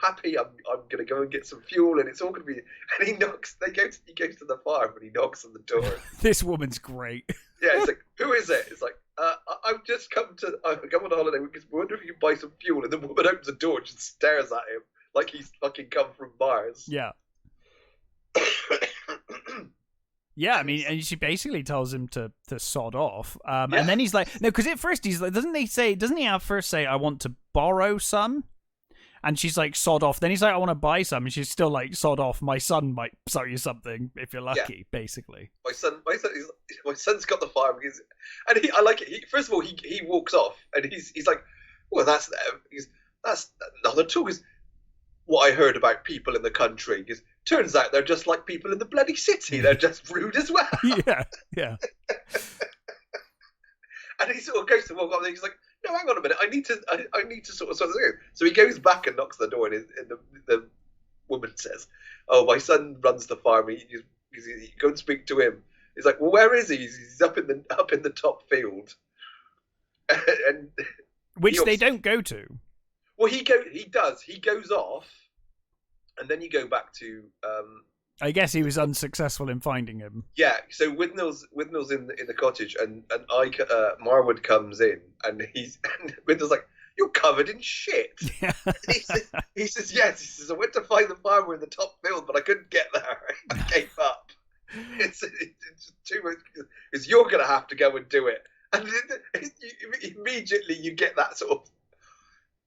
happy. I'm gonna go and get some fuel, and it's all gonna be. And he goes to the farm, and he knocks on the door. This woman's great. Yeah, it's like, who is it? It's like, I've just come on holiday because we wonder if you can buy some fuel. And the woman opens the door and just stares at him like he's fucking come from Mars. Yeah. Yeah, I mean, and she basically tells him to sod off. And then he's like, no, because at first he's like, doesn't he at first say, I want to borrow some? And she's like, sod off. Then he's like, I want to buy some. And she's still like, sod off. My son might sell you something if you're lucky, basically. My son's got the farm. And I like it. First of all, he walks off and he's like, well, that's them. That's not at all. Because what I heard about people in the country is, turns out they're just like people in the bloody city. They're just rude as well. Yeah. And he sort of goes to walk up and he's like, no, hang on a minute. I need to sort of. So he goes back and knocks the door, and the woman says, "Oh, my son runs the farm. You go and speak to him." He's like, "Well, where is he?" He's up in the top field, and which they don't go to. Well, he does. He goes off, and then you go back to. I guess he was unsuccessful in finding him. Yeah, so Withnail's in the cottage, and Marwood comes in, and Withnail's like, "You're covered in shit." Yeah. He says, "Yes." He says, "I went to find the farmer in the top field, but I couldn't get there. I gave up. It's too much. Because you're going to have to go and do it." And immediately you get that sort of.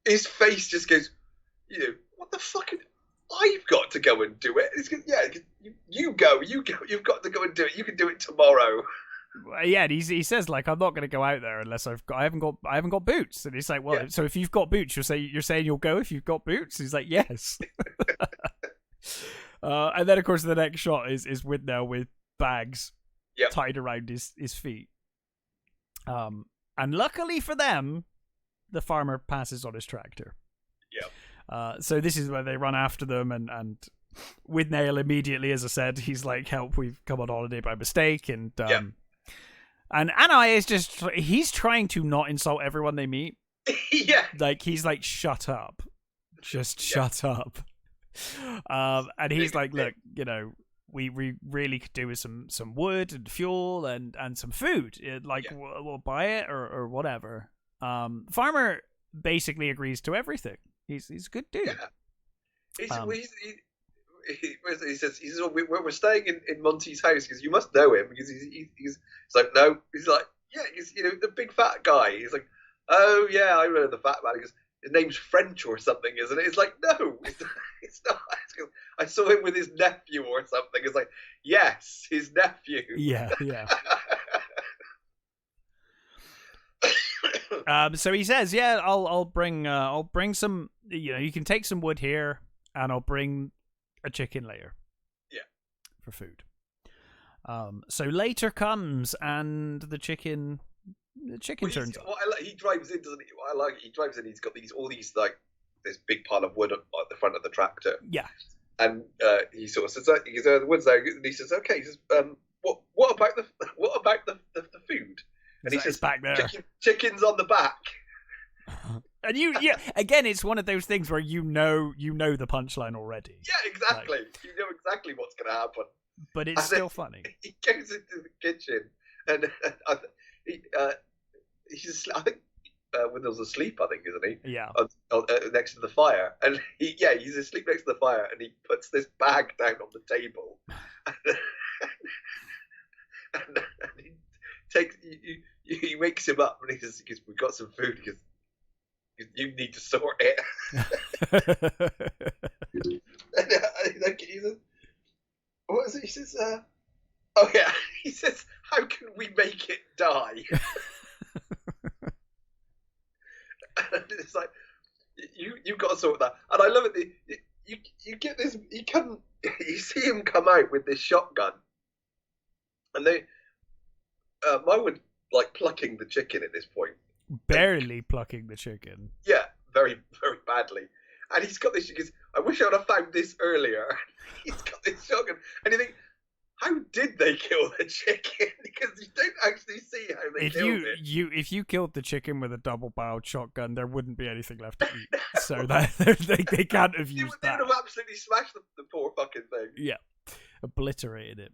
His face just goes, what the fuck? I've got to go and do it. You go. You've got to go and do it. You can do it tomorrow. Yeah, and he says like, I'm not going to go out there unless I haven't got boots. And he's like, well, so if you've got boots, you're saying you'll go if you've got boots. He's like, yes. And then of course the next shot is Withnail with bags tied around his feet. And luckily for them, the farmer passes on his tractor. Yeah. So this is where they run after them, and Withnail immediately, as I said, he's like, "Help! We've come on holiday by mistake." And Anai is he's trying to not insult everyone they meet. Yeah. Like he's like, "Shut up, just shut up." And he's like, "Look, we really could do with some wood and fuel and some food. We'll buy it or whatever." Farmer basically agrees to everything. He's a good dude. Yeah. He says, we're staying in Monty's house because you must know him, because he's like, no. He's like, yeah, he's the big fat guy. He's like, oh yeah, I know the fat man. He goes, his name's French or something, isn't it? It's like, no, it's not. I saw him with his nephew or something. It's like, yes, his nephew. Yeah. So he says, yeah, I'll bring some, you can take some wood here, and I'll bring a chicken later. Yeah. For food. So later comes, and the chicken turns up. He drives in, doesn't he? What I like, he drives in. He's got all these like this big pile of wood at the front of the tractor. Yeah. And he sort of says, "He goes, the wood's there." And he says, "Okay." He says, "What about the food?" And he says, "Back there. Chicken's on the back." And again, it's one of those things where you know the punchline already. Yeah, exactly. You know exactly what's going to happen. But it's still funny. He goes into the kitchen, and he's, I think, Withnail's asleep, I think, isn't he? Yeah. Next to the fire, and he's asleep next to the fire, and he puts this bag down on the table, and he takes. He wakes him up, and he says, "We've got some food." He goes, "You need to sort it." And he says, "What is it?" He says, "Oh yeah." He says, "How can we make it die?" And it's like, you've got to sort that. And I love it. You get this. You see him come out with this shotgun, and Marwood like plucking the chicken at this point. Barely plucking the chicken. Yeah, very, very badly. And he's got this. He goes, "I wish I would have found this earlier." He's got this shotgun, and you think, how did they kill the chicken? Because you don't actually see how they killed it. If you killed the chicken with a double-barreled shotgun, there wouldn't be anything left to eat. So they can't have used that. They would have absolutely smashed the poor fucking thing. Yeah, obliterated it.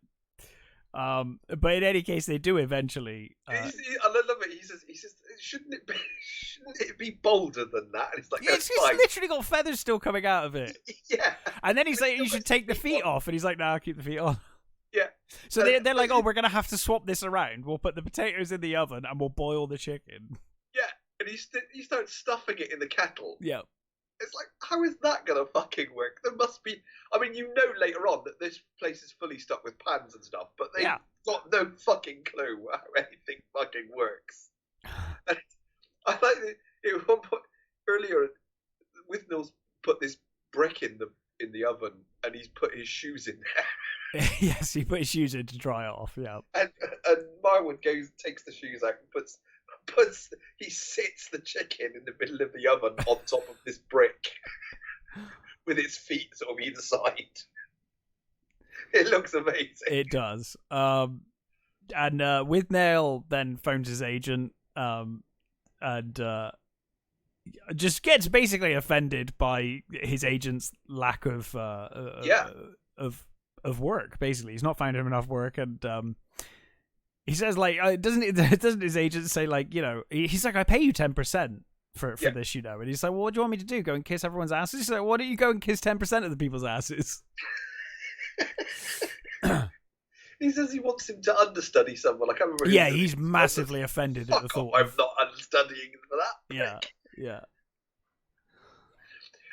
But in any case, they do eventually. I love it. He says, shouldn't it be bolder than that? And it's like, it's literally got feathers still coming out of it. Yeah. And then he's like, you should take the feet off, and he's like, no, I'll keep the feet on. Yeah. So they're like, oh, we're gonna have to swap this around. We'll put the potatoes in the oven and we'll boil the chicken. Yeah, and he starts stuffing it in the kettle. Yeah. It's like, how is that gonna fucking work? There must be. I mean, later on that this place is fully stocked with pans and stuff, but they've got no fucking clue how anything fucking works. And I like at one point earlier, Withnail's put this brick in the oven, and he's put his shoes in there. Yes, he put his shoes in to dry off. Yeah, and Marwood takes the shoes out and he sits the chicken in the middle of the oven on top of this brick with its feet sort of either side. It looks amazing. It does. And Withnail then phones his agent, and just gets basically offended by his agent's lack of work. Basically, he's not finding him enough work, and he says, like, doesn't his agent say, like, he's like, I pay you 10% for this, and he's like, well, what do you want me to do? Go and kiss everyone's asses? He's like, why don't you go and kiss 10% of the people's asses? He says he wants him to understudy someone. I can't remember. Yeah, he's massively offended at the thought. I'm not understudying for that. Yeah.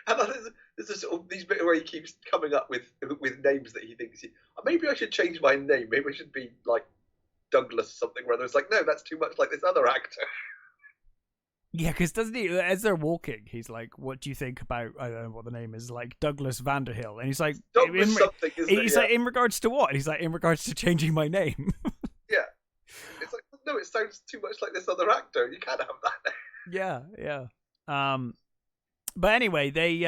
And there's a sort of these bits where he keeps coming up with names that he thinks maybe I should change my name. Maybe I should be like Douglas something or other. It's like, no, that's too much like this other actor. Yeah, because doesn't he, as they're walking, he's like, what do you think about, I don't know what the name is, like Douglas Vanderhill? And he's like, Douglas something, isn't he's like, in regards to what? And he's like, in regards to changing my name. Yeah. It's like, no, it sounds too much like this other actor. You can't have that. Yeah. But anyway, they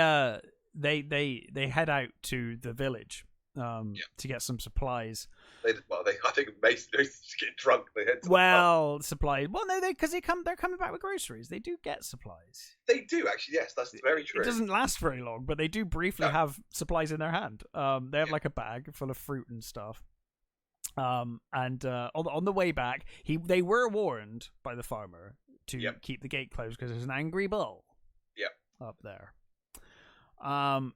head out to the village to get some supplies. I think Mason just get drunk. They head to supplies. Well, no, because they're coming back with groceries. They do get supplies. They do actually. Yes, that's very true. It doesn't last very long, but they do briefly have supplies in their hand. They have like a bag full of fruit and stuff. And on the way back, they were warned by the farmer to keep the gate closed because there's an angry bull. Up there. Now,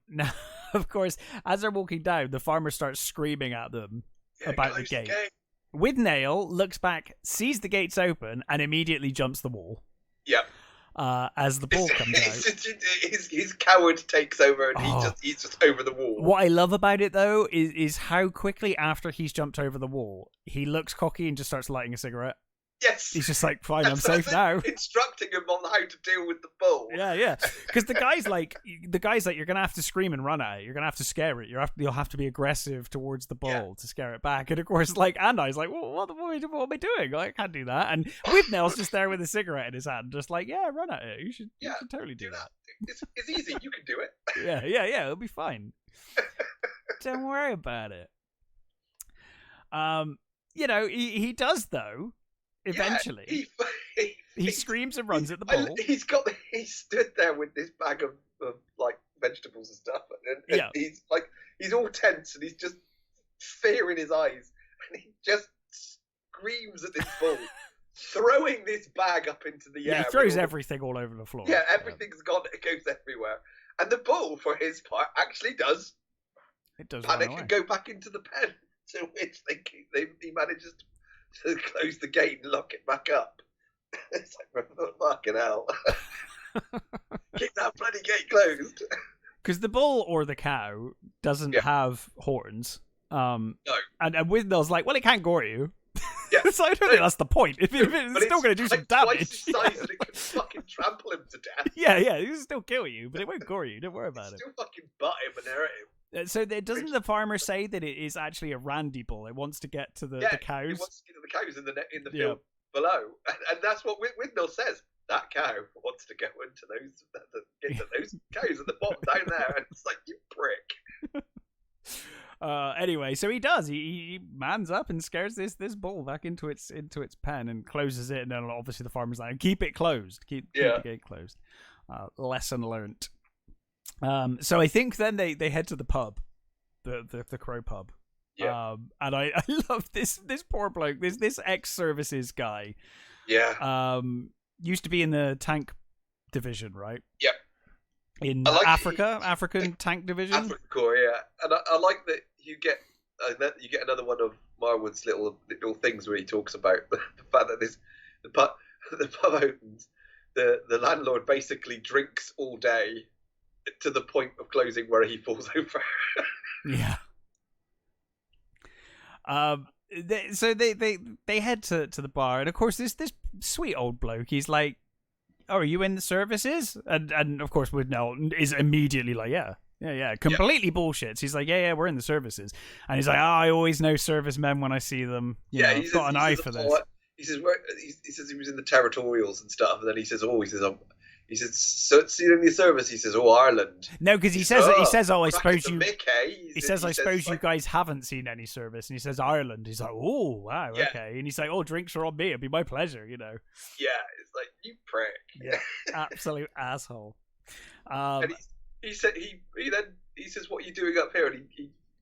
of course, as they're walking down, the farmer starts screaming at them about the gate. Withnail looks back, sees the gates open, and immediately jumps the wall. Yep. as the ball comes out. His coward takes over, and he's just over the wall. What I love about it, though, is how quickly after he's jumped over the wall, he looks cocky and just starts lighting a cigarette. Yes. He's just like, fine, I'm safe now. Instructing him on how to deal with the bull. Yeah. Because the guy's like, you're going to have to scream and run at it. You're going to have to scare it. You'll have to be aggressive towards the bull to scare it back. And of course, like, Andi's like, well, what am I doing? I can't do that. And Withnail's just there with a cigarette in his hand, just like, yeah, run at it. You should totally do that. It's easy. You can do it. Yeah. It'll be fine. Don't worry about it. He does, though. Eventually, he screams and runs at the bull. He stood there with this bag of like vegetables and stuff, and he's all tense and he's just fear in his eyes, and he just screams at this bull, throwing this bag up into the air. He throws everything all over the floor. Yeah, everything's gone. It goes everywhere, and the bull, for his part, actually does. It does panic and go back into the pen, to which he manages to close the gate and lock it back up. It's like, fucking hell. Keep that bloody gate closed. Because the bull or the cow doesn't have horns. No. And Withnail's like, well, it can't gore you. Yeah. So I don't think that's the point. If it's still going to do some damage. Twice his size and it can fucking trample him to death. Yeah, it can still kill you, but it won't gore you. Don't worry about it. Still fucking butt him and hurt him. So doesn't the farmer say that it is actually a randy bull? It wants to get to the cows. It wants to get to the cows in the field below, and that's what Withnail says. That cow wants to go into those cows at the bottom down there, and it's like, you prick. Anyway, so he does. He mans up and scares this bull back into its pen and closes it, and then obviously the farmer's like, keep it closed, keep the gate closed. Lesson learnt. So I think then they head to the pub, the Crow pub. Yeah. And I love this poor bloke, this ex-services guy. Yeah. Used to be in the tank division, right? Yep. In African tank division. African Corps, yeah. And I like that you get another one of Marwood's little things where he talks about the fact that the pub opens, the landlord basically drinks all day to the point of closing where he falls over. Yeah. So they head to the bar, and of course this sweet old bloke, he's like, "Oh, are you in the services?" And of course Withnail is immediately like, yeah, completely bullshits. He's like, yeah, we're in the services, and he's like, I always know servicemen when I see them. I've got an eye for this. He says he was in the territorials and stuff, and then he says, so it's in the service. He says, Ireland. No, because he says, I suppose you. He says, I suppose you guys haven't seen any service, and he says Ireland. He's like, oh wow, okay, and he's like, drinks are on me. It'd be my pleasure, Yeah, it's like, you prick. Yeah, absolute asshole. And he said he says, what are you doing up here? And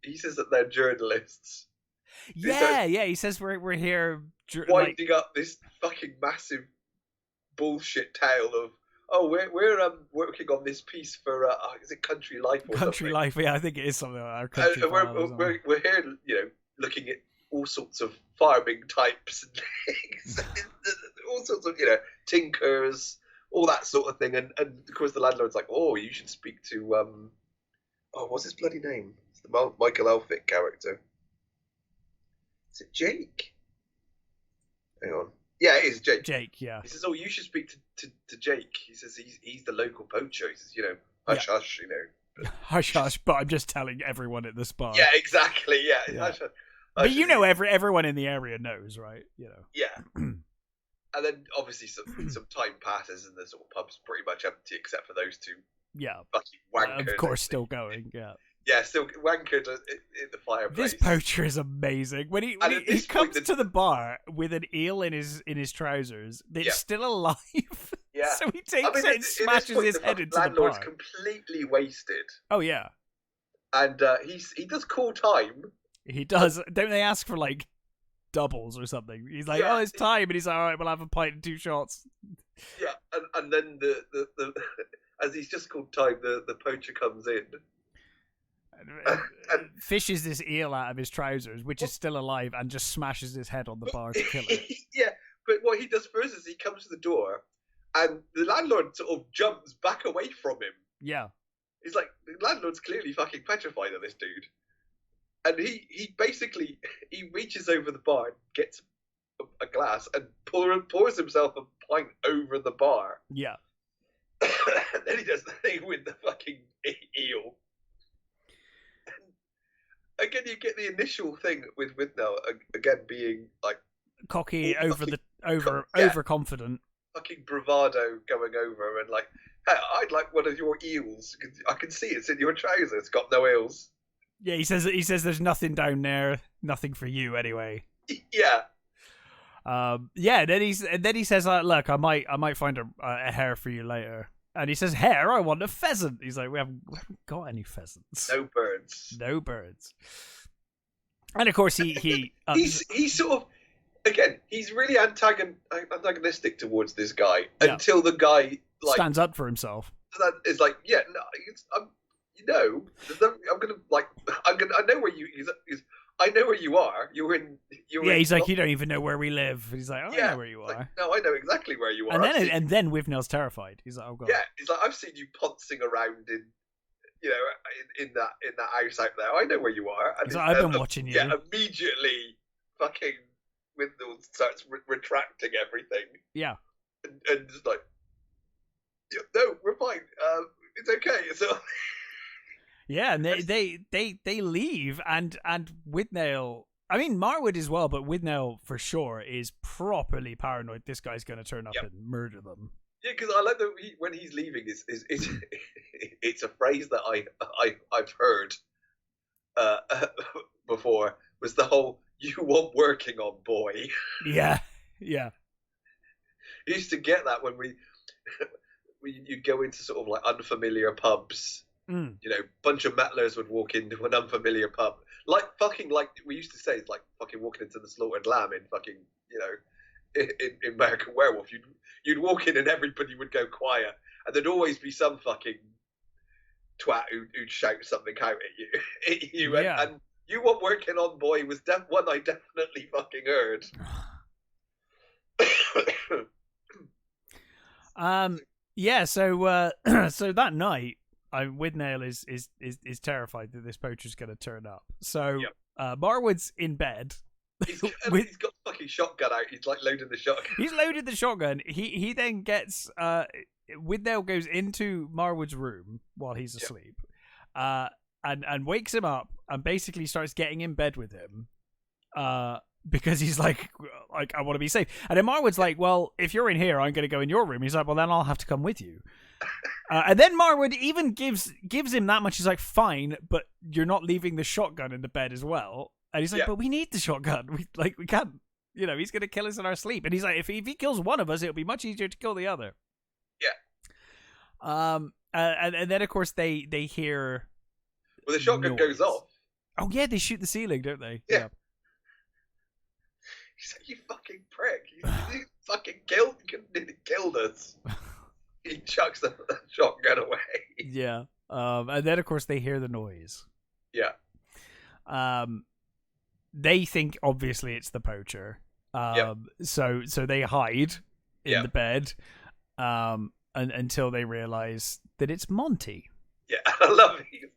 he says that they're journalists. Yeah. He says we're here winding up this fucking massive bullshit tale of. We're working on this piece for is it Country Life or Country something? Life, yeah, I think it is something like that. Country we're here, looking at all sorts of farming types and things, all sorts of tinkers, all that sort of thing, and of course the landlord's like, you should speak to what's his bloody name? It's the Michael Elphick character. Is it Jake? Hang on. Yeah, it is Jake. Jake, yeah. He says, you should speak to Jake. He says he's the local poacher. He says, hush, hush, Hush, hush, but I'm just telling everyone at this bar. Yeah, exactly, yeah. Hush, hush. But everyone in the area knows, right? Yeah. And then, obviously, some time passes and the sort of pub's pretty much empty except for those two. Yeah. Fucking wankers. Of course, still going, yeah. Yeah, still wankered in the fireplace. This poacher is amazing. When he comes to the bar with an eel in his trousers, it's still alive. Yeah. So he takes it and smashes his head into the bar. Landlord's completely wasted. Oh yeah. And he does call time. He does. Don't they ask for like doubles or something? He's like, it's time, and he's like, all right, we'll have a pint and 2 shots. Yeah, and then the as he's just called time, the poacher comes in. And fishes this eel out of his trousers, which is still alive, and just smashes his head on the bar to kill it. Yeah, but what he does first is he comes to the door, and the landlord sort of jumps back away from him. Yeah. It's like, the landlord's clearly fucking petrified of this dude. And he basically, he reaches over the bar, gets a glass, and pours himself a pint over the bar. Yeah. And then he does the thing with the fucking eel. And again, you get the initial thing with Withnail, again, being like... cocky, overconfident. Fucking bravado going over and like, hey, I'd like one of your eels. I can see it's in your trousers. It's got no eels. Yeah, he says there's nothing down there, nothing for you anyway. Yeah. Yeah. Then he says, look, I might find a hare for you later. And he says, hare? I want a pheasant. He's like, we haven't got any pheasants. No birds. No birds. And of course he's sort of, again, he's really antagonistic towards this guy until the guy like stands up for himself. That is like, yeah, no, I know where you. I know where you are. He's like, you don't even know where we live. He's like, I know where you are. Like, no, I know exactly where you are. And then Withnail's terrified. He's like, oh god. Yeah, he's like, I've seen you poncing around in that house out there. I know where you are. And he's like, I've been watching you. Yeah, immediately, fucking Withnail starts retracting everything. Yeah, and just like, no, we're fine. It's okay. So. Yeah, and they leave, and Withnail, I mean Marwood as well, but Withnail for sure is properly paranoid. This guy's going to turn up and murder them. Yeah, because I like that when he's leaving, it's a phrase that I've heard before, was the whole "you want working on, boy." Yeah, yeah. You used to get that when you go into sort of like unfamiliar pubs. You know, bunch of metlers would walk into an unfamiliar pub, like we used to say, it's like fucking walking into the Slaughtered Lamb in fucking, in American Werewolf. You'd walk in and everybody would go quiet, and there'd always be some fucking twat who'd shout something out at you. And "you want working on, boy" was one I definitely fucking heard. Yeah. So so that night, Withnail is terrified that this poacher's going to turn up. So Marwood's in bed. He's got the fucking shotgun out. He's like loading the shotgun. He's loaded the shotgun. He then gets Withnail goes into Marwood's room while he's asleep, and wakes him up and basically starts getting in bed with him, because he's like I want to be safe. And then Marwood's like, well, if you're in here, I'm going to go in your room. He's like, well, then I'll have to come with you. And then Marwood even gives him that much. He's like, fine, but you're not leaving the shotgun in the bed as well. And he's like, but we need the shotgun. We can't, he's going to kill us in our sleep. And he's like, if he kills one of us, it'll be much easier to kill the other. Yeah. And then of course they hear. Well, the shotgun goes off. Oh yeah, they shoot the ceiling, don't they? Yeah. He's like, you fucking prick! You fucking killed us. He chucks the shotgun away. Yeah. And then of course they hear the noise. Yeah. They think obviously it's the poacher. So they hide in the bed. Until they realize that it's Monty. Yeah, I love it.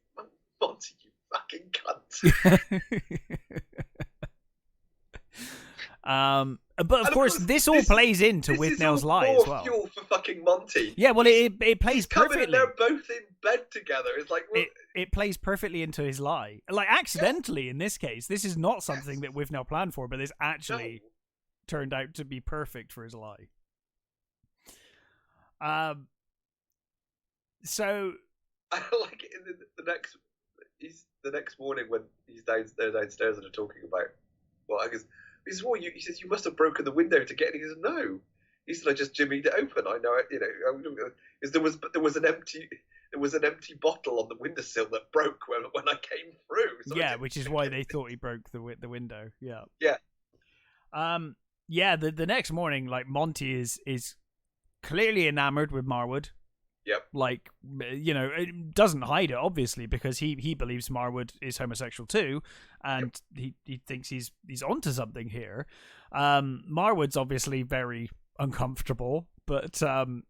Monty, you fucking cunt. But of course, this all plays into Withnail's lie as well. Fuel for fucking Monty. Yeah, well, it plays perfectly. They're both in bed together. It's like it plays perfectly into his lie, like accidentally in this case. This is not something that Withnail planned for, but this actually turned out to be perfect for his lie. So I like it in the next morning when he's downstairs and they're talking about. Well, I guess. He says, he says, you must have broken the window to get in. He says, no. He said, I just jimmied it open. I know it. There was an empty bottle on the windowsill that broke when I came through. So which is why they thought he broke the window. Yeah. Yeah. The next morning, like Monty is clearly enamored with Marwood. Yep. Like, it doesn't hide it, obviously, because he believes Marwood is homosexual too, and he thinks he's onto something here. Marwood's obviously very uncomfortable but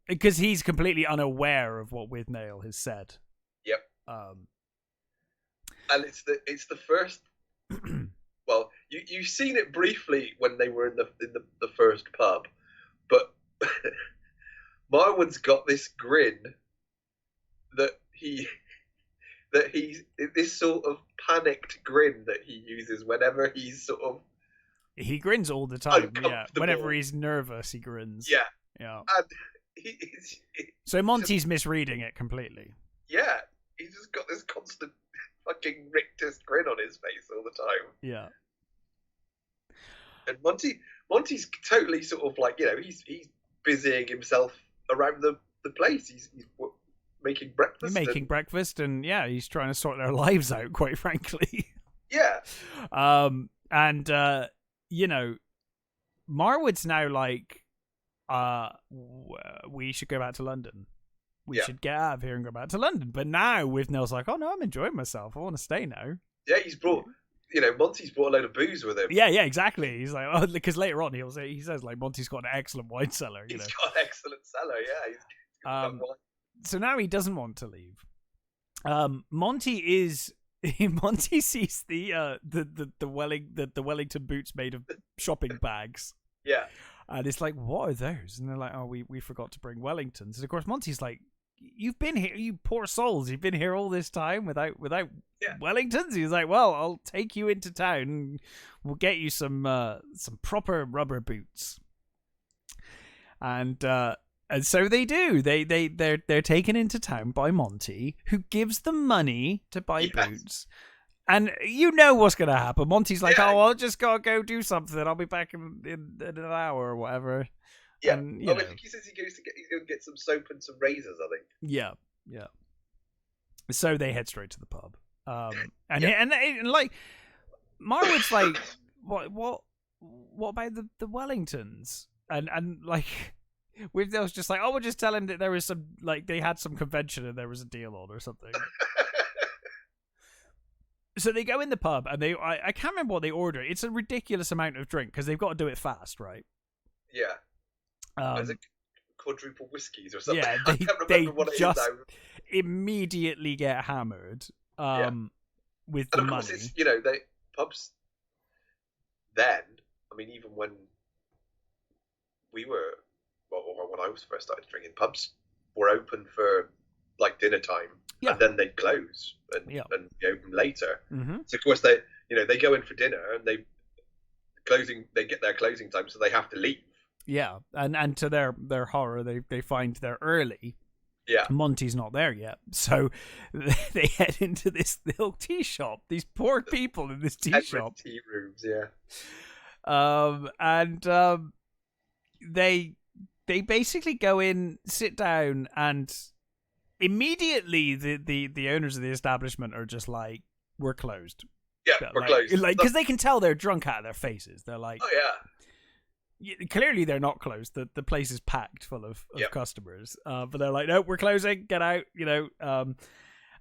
because he's completely unaware of what Withnail has said. Yep. And it's the first. Well, you've seen it briefly when they were in the first pub, but Marwood's got this grin that he's this sort of panicked grin that he uses whenever he's sort of. He grins all the time. Yeah, whenever he's nervous, he grins. Yeah. And so Monty's misreading it completely. Yeah, he's just got this constant fucking rictus grin on his face all the time. Yeah. And Monty's totally sort of like, he's busying himself around the place. He's making breakfast. He's making breakfast, and he's trying to sort their lives out, quite frankly. Yeah. And Marwood's now like, we should go back to London. We should get out of here and go back to London. But now Withnail's like, oh no, I'm enjoying myself. I want to stay now. Yeah, he's brought, Monty's brought a load of booze with him. Yeah, exactly. He's like, oh, because later on he says like Monty's got an excellent wine cellar. He's got an excellent cellar. Yeah. He's got wine. So now he doesn't want to leave. Monty sees the Wellington boots made of shopping bags. Yeah. And it's like, what are those? And they're like, oh, we forgot to bring Wellingtons. And of course Monty's like, you've been here, you poor souls, you've been here all this time without Wellingtons. He's like, well, I'll take you into town and we'll get you some proper rubber boots. And so they do. They're taken into town by Monty, who gives them money to buy boots. And you know what's going to happen. Monty's like, oh, I'll just go do something. I'll be back in an hour or whatever. Yeah. And, I think he says he's going to get some soap and some razors, I think. Yeah. So they head straight to the pub. And like, Marwood's like, what about the Wellingtons? And like, Withnail's just like, oh, we'll just tell him that there was some, like, they had some convention and there was a deal on or something. So they go in the pub and I can't remember what they order. It's a ridiculous amount of drink because they've got to do it fast, right? Yeah. Is it quadruple whiskies or something? Yeah, I can't remember what it just is now. Immediately get hammered with the money. It's, they pubs then, I mean, even when we were, when I was first started drinking, pubs were open for like dinner time. Yeah. And then they close and be open later. Mm-hmm. So of course they go in for dinner and they get their closing time, so they have to leave. Yeah, and to their horror, they find they're early. Yeah, Monty's not there yet, so they head into this little tea shop. These poor people in this tea shop, tea rooms. Yeah, they basically go in, sit down, and immediately the owners of the establishment are just like, we're closed. Yeah, we're closed. Like, because they can tell they're drunk out of their faces. They're like, oh yeah. Clearly they're not closed. The place is packed full of customers. But they're like, no, we're closing. Get out.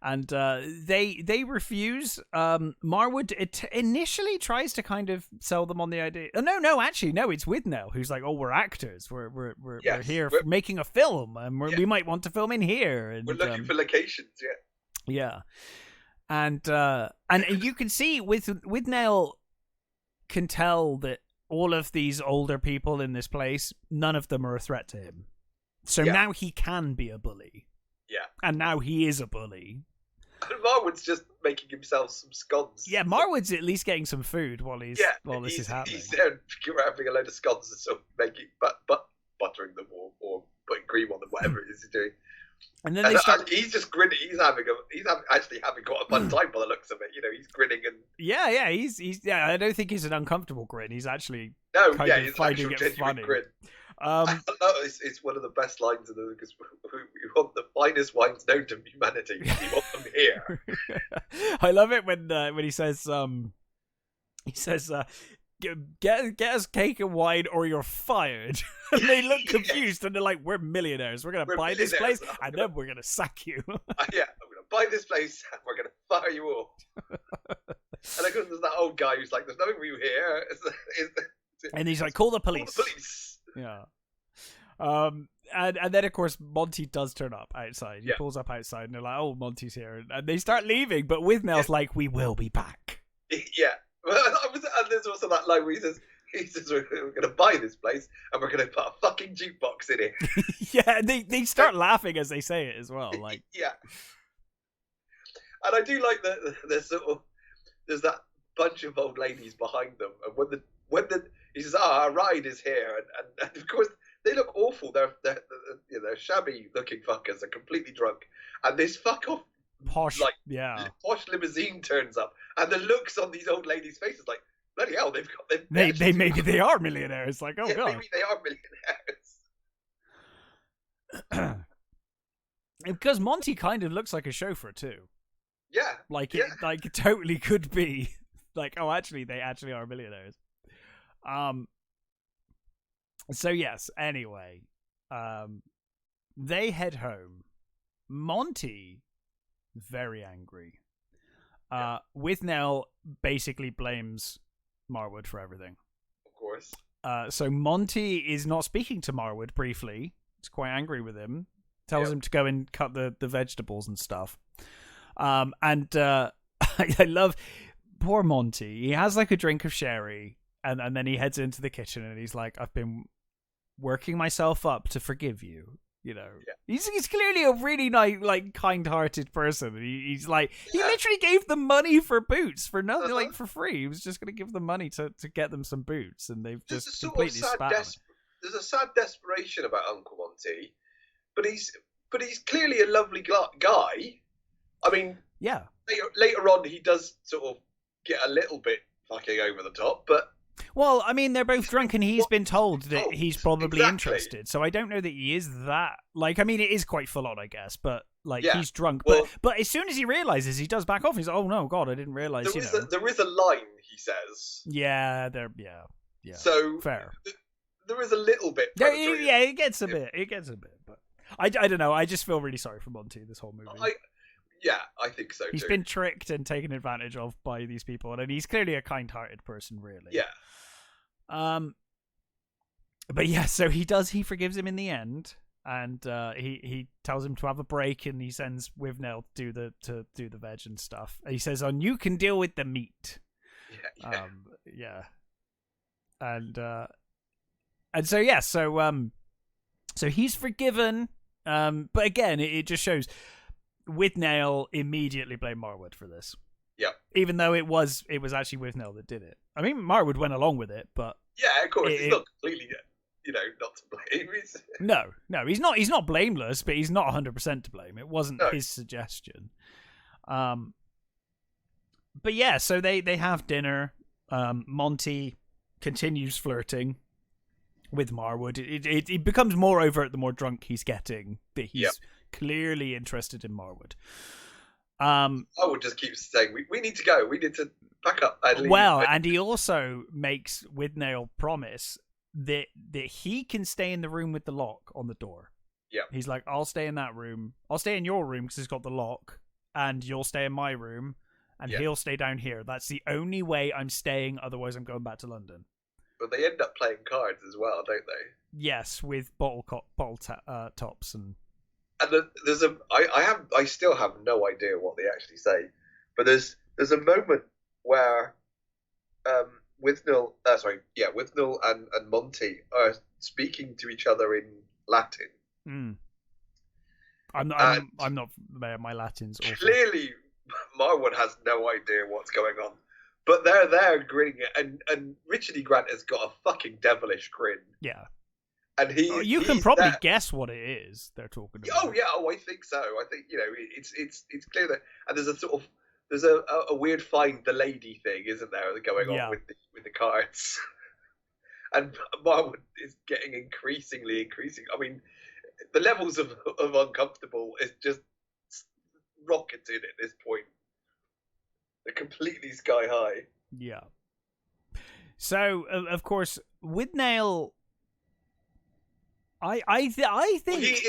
And they refuse. Marwood initially tries to kind of sell them on the idea. No, it's Withnail who's like, oh, we're actors. We're here for making a film, and we might want to film in here. And we're looking for locations. Yeah. And you can see Withnail can tell that all of these older people in this place, none of them are a threat to him. So now he can be a bully. Yeah. And now he is a bully. And Marwood's just making himself some scones. Yeah, Marwood's at least getting some food while this is happening. He's there having a load of scones and sort of making buttering them or putting cream on them, whatever it is he's doing. And then he's just grinning. He's actually having got a fun time by the looks of it. He's grinning and he's I don't think he's an uncomfortable grin. He's actually he's finding it funny. Grin. It's one of the best lines in the because we want the finest wines known to humanity. We want them here. I love it when he says get us cake and wine or you're fired. And they look confused and they're like, we're millionaires. We're going to buy this place and then we're going to sack you. I'm going to buy this place and we're going to fire you all. And of course there's that old guy who's like, there's nothing for you here. And he's like, call the police. Call the police. Yeah. And then, of course, Monty does turn up outside. He pulls up outside, and they're like, "Oh, Monty's here," and they start leaving. But Withnail's like, "We will be back." Yeah, and there's also that line where he says, "We're going to buy this place, and we're going to put a fucking jukebox in it." Yeah, and they start laughing as they say it as well. Like, yeah, and I do like the sort of there's that bunch of old ladies behind them, and when the he says, "Ah, our ride is here," and of course. They look awful. They're shabby looking fuckers. They're completely drunk, and this fuck off posh limousine turns up, and the looks on these old ladies' faces like bloody hell. Maybe they are millionaires. Like, oh god, maybe they are millionaires. Because Monty kind of looks like a chauffeur too. Yeah, it totally could be like, oh, actually, they actually are millionaires. So yes, anyway, they head home. Monty, very angry. Withnail basically blames Marwood for everything. Of course. So Monty is not speaking to Marwood briefly. He's quite angry with him. Tells him to go and cut the vegetables and stuff. And I love poor Monty. He has like a drink of sherry. And then he heads into the kitchen and he's like, I've been working myself up to forgive you. You know, he's clearly a really nice, like, kind-hearted person. He's like, he literally gave them money for boots for nothing, like for free. He was just going to give them money to get them some boots, and they've just completely spat. There's a sad desperation about Uncle Monty, but he's clearly a lovely guy. I mean, later on he does sort of get a little bit fucking over the top, but. Well, I mean, they're both drunk, and he's been told that he's probably interested. So I don't know that he is that. Like, I mean, it is quite full on, I guess, but like he's drunk. Well, but as soon as he realizes, he does back off. He's like, "Oh no, God, I didn't realize." There is a line he says. Yeah. So fair. There is a little bit. Yeah, it gets a bit. But I don't know. I just feel really sorry for Monty this whole movie. I think so. He's been tricked and taken advantage of by these people, and he's clearly a kind-hearted person, really. Yeah. But yeah, so he forgives him in the end, and he tells him to have a break, and he sends Withnail to do the veg and stuff. And he says, "On you can deal with the meat." Yeah. And so he's forgiven. But again, it just shows Withnail immediately blamed Marwood for this. Yeah. Even though it was actually Withnail that did it. I mean, Marwood went along with it, but yeah, of course, he's not completely, not to blame. No, he's not blameless, but he's not 100% to blame. It wasn't his suggestion. But yeah, so they have dinner. Monty continues flirting with Marwood. It becomes more overt the more drunk he's getting, that he's clearly interested in Marwood. I would just keep saying, we need to go. We need to pack up and leave. Well, and he also makes Withnail promise that he can stay in the room with the lock on the door. Yeah. He's like, I'll stay in that room. I'll stay in your room because it's got the lock, and you'll stay in my room, and he'll stay down here. That's the only way I'm staying. Otherwise, I'm going back to London. But they end up playing cards as well, don't they? Yes, with bottle tops and. And I still have no idea what they actually say, but there's a moment where Withnail and Monty are speaking to each other in Latin. I'm not. My Latin's awful. Clearly, Marwood has no idea what's going on, but they're there grinning, and Richard E. Grant has got a fucking devilish grin. Yeah. And you can probably guess what it is they're talking about. Oh yeah, I think so. I think it's clear that, and there's a weird find the lady thing, isn't there, going on with the cards, and Marwood is getting increasingly. I mean, the levels of uncomfortable is just rocketing at this point. They're completely sky high. Yeah. So of course, Withnail. I think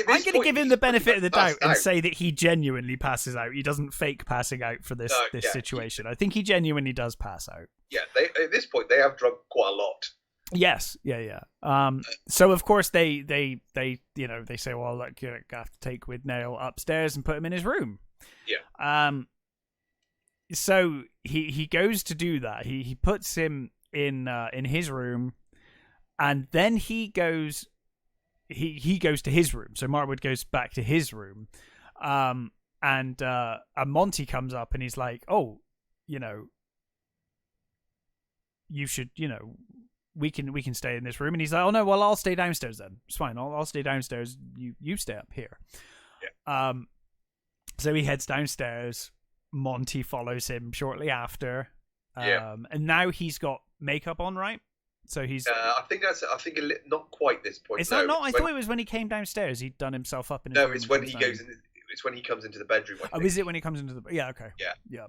I'm going to give him the benefit of the doubt and say that he genuinely passes out. He doesn't fake passing out for this situation. I think he genuinely does pass out. Yeah, at this point they have drunk quite a lot. Yes, yeah. So of course they say, well, look, you have to take Withnail upstairs and put him in his room. Yeah. So he goes to do that. He puts him in his room, and then he goes to his room. So Marwood goes back to his room, and Monty comes up and he's like, oh, you should, we can stay in this room. And he's like, oh no, well, I'll stay downstairs then. It's fine. I'll stay downstairs. You stay up here. Yeah. So he heads downstairs. Monty follows him shortly after. Yeah. And now he's got makeup on, right? So he's. I think not quite this point. Is that not? I thought it was when he came downstairs. He'd done himself up in his room. No, it's when he goes in. It's when he comes into the bedroom. Oh, is it when he comes into the? Yeah, okay. Yeah.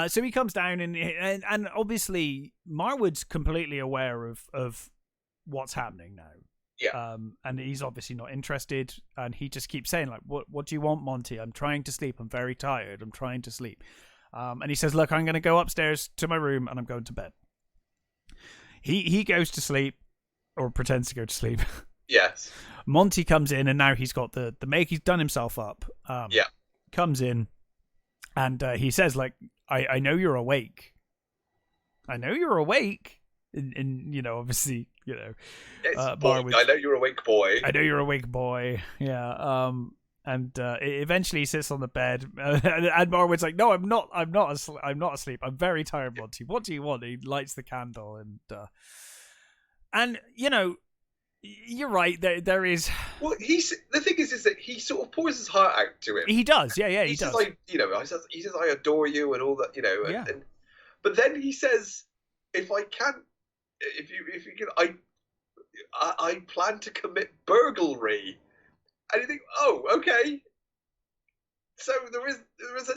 So he comes down and obviously Marwood's completely aware of what's happening now. Yeah. And he's obviously not interested, and he just keeps saying, like, what do you want, Monty? I'm trying to sleep. I'm very tired. I'm trying to sleep. And he says, look, I'm going to go upstairs to my room and I'm going to bed. He goes to sleep, or pretends to go to sleep. Yes. Monty comes in, and now he's got the make. He's done himself up. Yeah. Comes in, and he says, like, I know you're awake. I know you're awake. And obviously, boy, I know you're awake, boy. I know you're awake, boy. Yeah. And eventually he sits on the bed, and Marwood's like, no, I'm not asleep. I'm very tired, Monty. What do you want? He lights the candle, and you're right. There is. Well, the thing is that he sort of pours his heart out to him. He does, yeah, he says, does. He says, I adore you and all that, Yeah. But then he says, if you can, I plan to commit burglary. And you think, oh, okay. So there is a,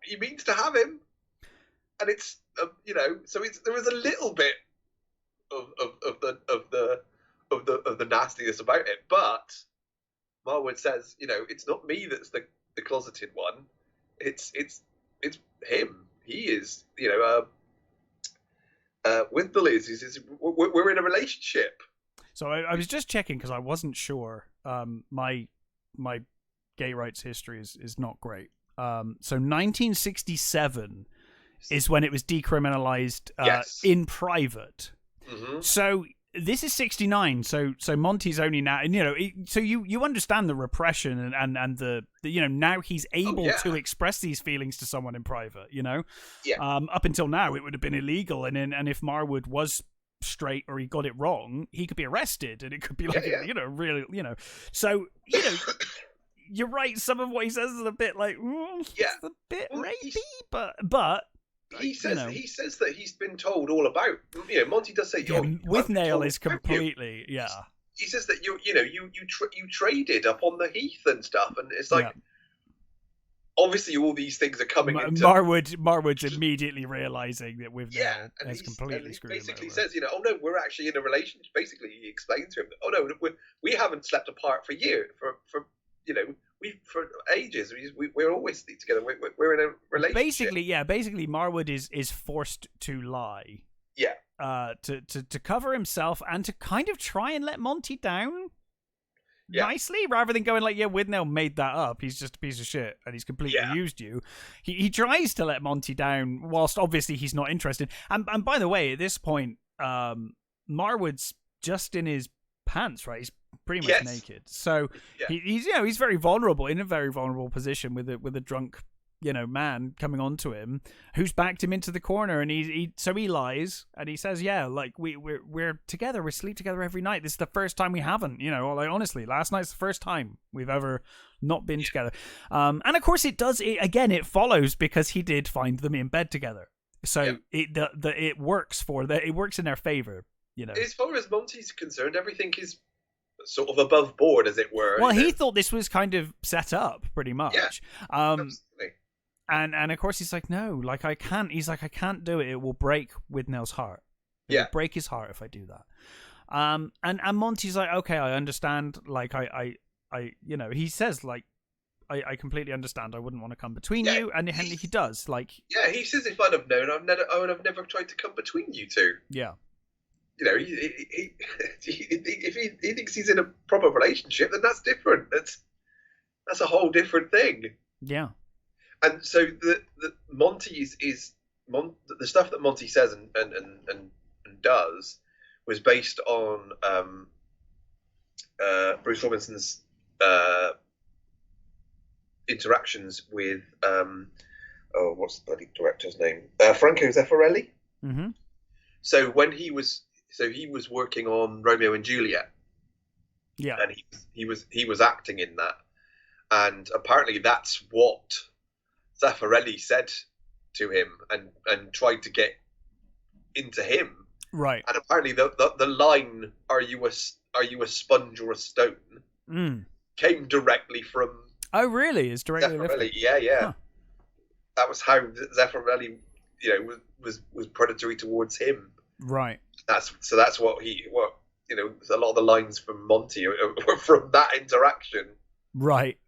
he means to have him, and it's, so there is a little bit of the nastiness about it. But Marwood says, it's not me that's the closeted one. It's him. He is, Withnail is. We're in a relationship. So I was just checking because I wasn't sure. My gay rights history is not great. So 1967 is when it was decriminalized in private. Mm-hmm. So this is 69. So Monty's only now, and so you understand the repression and the now he's able to express these feelings to someone in private. Yeah. Up until now it would have been illegal, and if Marwood was straight or he got it wrong, he could be arrested, and it could be like really so you're right, some of what he says is a bit like it's a bit rapey, but he says that he's been told all about, Monty does say Withnail is completely he says that you traded up on the heath and stuff, and it's like obviously all these things are coming into... Marwood's immediately realizing that Withnail has completely screwed him over. He basically says, oh no, we're actually in a relationship. Basically, he explains to him, oh no, we haven't slept apart for years, for ages. We're always together. We're in a relationship. Basically, Marwood is forced to lie. Yeah. To cover himself and to kind of try and let Monty down. Nicely, rather than going like, Withnail made that up. He's just a piece of shit, and he's completely used you. He tries to let Monty down, whilst obviously he's not interested. And by the way, at this point, Marwood's just in his pants, right? He's pretty much naked. So he's very vulnerable, in a very vulnerable position with a drunk man coming onto him who's backed him into the corner, and he lies and he says, like we're together, we sleep together every night. This is the first time we haven't, like honestly, last night's the first time we've ever not been together. And of course it follows because he did find them in bed together. So it works it works in their favor, As far as Monty's concerned, everything is sort of above board, as it were. Well, he thought this was kind of set up pretty much. Absolutely. And of course he's like, no, like I can't. He's like, I can't do it. It will break Withnail's heart. It will break his heart if I do that. And Monty's like, okay, I understand. Like I he says like, I completely understand. I wouldn't want to come between you, and he does. Like, he says, if I'd have known, I would have never tried to come between you two. Yeah. if he thinks he's in a proper relationship, then that's different. That's a whole different thing. Yeah. And so the Monty the stuff that Monty says and does was based on Bruce Robinson's interactions with what's the bloody director's name? Franco Zeffirelli. Mm-hmm. So when he was working on Romeo and Juliet. Yeah. And he was acting in that. And apparently that's what Zeffirelli said to him and tried to get into him. Right. And apparently the line "Are you a sponge or a stone?" came directly from. Oh, really? It's directly Zeffirelli. Yeah. Huh. That was how Zeffirelli, was predatory towards him. Right. That's what a lot of the lines from Monty were from that interaction. Right.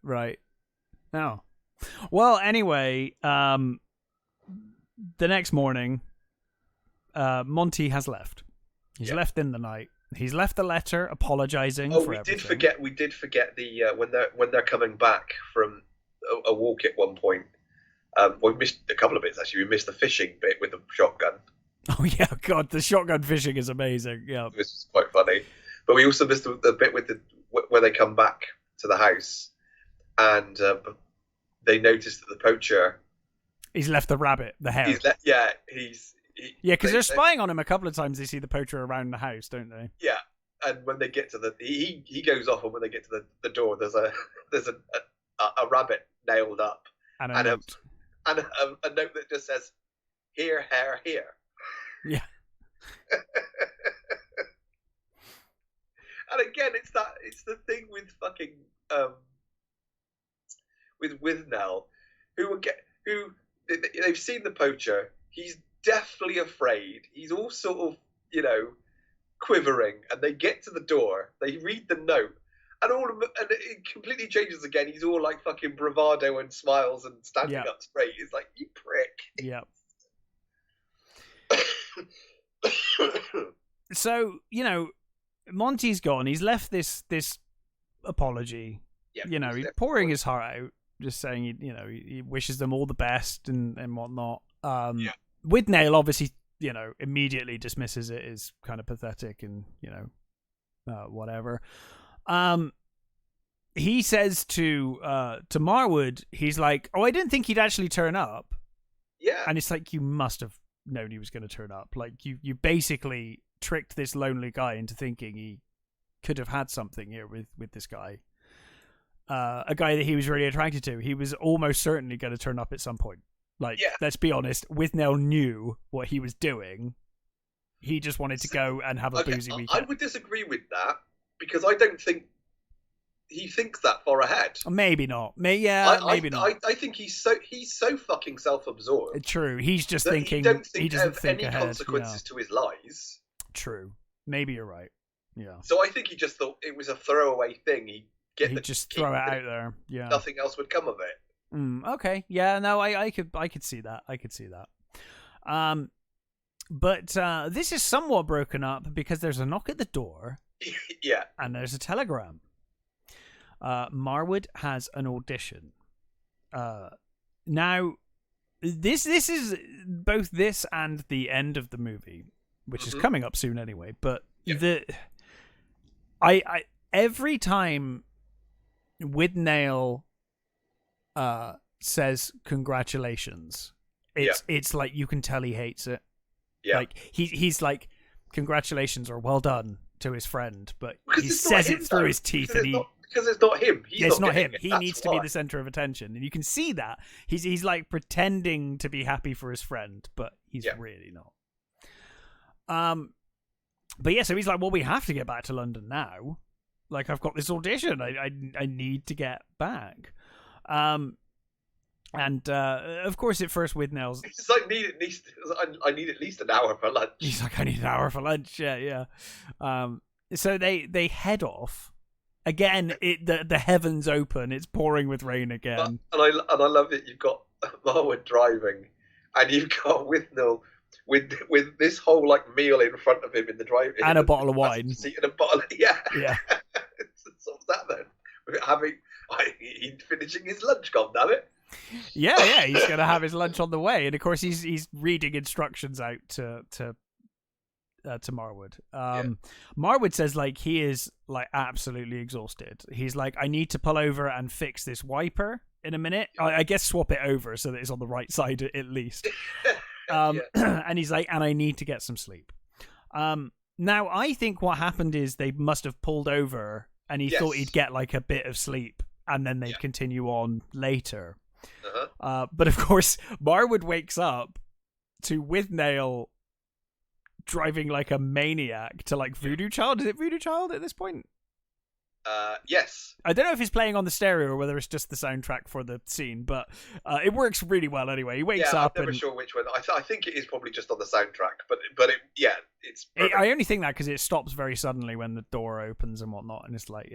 Oh. Well, anyway, the next morning, Monty has left. He's left in the night. He's left the letter apologizing for everything. We did forget the when they're coming back from a walk at one point. We missed a couple of bits actually. We missed the fishing bit with the shotgun. Oh yeah, God, the shotgun fishing is amazing. Yeah, this is quite funny. But we also missed the bit with where they come back to the house, and they noticed that the poacher. He's left the rabbit, the hare. Because they're spying on him a couple of times. They see the poacher around the house, don't they? Yeah, and when they get to he goes off, and when they get to the door, there's a rabbit nailed up, and a note. And a note that just says, "Here, hare, here." Yeah. And again, it's the thing with fucking with Withnail, who they've seen the poacher. He's deathly afraid. He's all sort of, quivering, and they get to the door. They read the note, and it completely changes again. He's all like fucking bravado and smiles and standing up straight. It's like, you prick. Yeah. So, Monty's gone. He's left this apology. Yeah, he's pouring his heart out, just saying he wishes them all the best and whatnot. Withnail obviously, immediately dismisses it as kind of pathetic and whatever. He says to Marwood, he's like, "Oh, I didn't think he'd actually turn up." Yeah, and it's like, you must have known he was going to turn up. Like you basically tricked this lonely guy into thinking he could have had something here with this guy, a guy that he was really attracted to. He was almost certainly going to turn up at some point. Like, let's be honest, Withnail knew what he was doing. He just wanted to go and have a boozy weekend. I would disagree with that, because I don't think he thinks that far ahead. Maybe not. Maybe not. I think he's so fucking self-absorbed. True. He's just thinking. He doesn't think any ahead. consequences to his lies. True. Maybe you're right. Yeah. So I think he just thought it was a throwaway thing. He'd just throw it out there. Yeah. Nothing else would come of it. Okay. Yeah. No. I could see that. But this is somewhat broken up because there's a knock at the door. Yeah. And there's a telegram. Marwood has an audition. Now, this is both this and the end of the movie, which is coming up soon anyway. But I every time Withnail says congratulations, it's like you can tell he hates it. Yeah. Like he's like, congratulations or well done to his friend, but he says it through his teeth, and because it's not him. It's not him. He needs to be the center of attention, and you can see that he's like pretending to be happy for his friend, but he's really not. But yeah, so he's like, well, we have to get back to London now. Like, I've got this audition. I need to get back. And of course, at first, Withnail's. It's like I need at least an hour for lunch. He's like, I need an hour for lunch. Yeah. So they head off. Again, the heavens open. It's pouring with rain again. And I love it. You've got Marwood driving, and you've got Withnail with this whole like meal in front of him in the drive and a bottle of wine, seat and a bottle. Yeah. So what's that then? He's finishing his lunch. God damn it. Yeah. He's gonna have his lunch on the way, and of course he's reading instructions out to Marwood. Marwood says like he is like absolutely exhausted. He's like, I need to pull over and fix this wiper in a minute. I guess swap it over so that it's on the right side at least. And he's like, and I need to get some sleep. Now I think what happened is they must have pulled over, and he thought he'd get like a bit of sleep, and then they'd continue on later. But of course, Marwood wakes up to Withnail driving like a maniac to like Voodoo Child. Is it Voodoo Child at this point? Yes. I don't know if he's playing on the stereo or whether it's just the soundtrack for the scene, but it works really well anyway. He wakes up. I'm never sure which one. I think it is probably just on the soundtrack, but it's. I only think that because it stops very suddenly when the door opens and whatnot, and it's like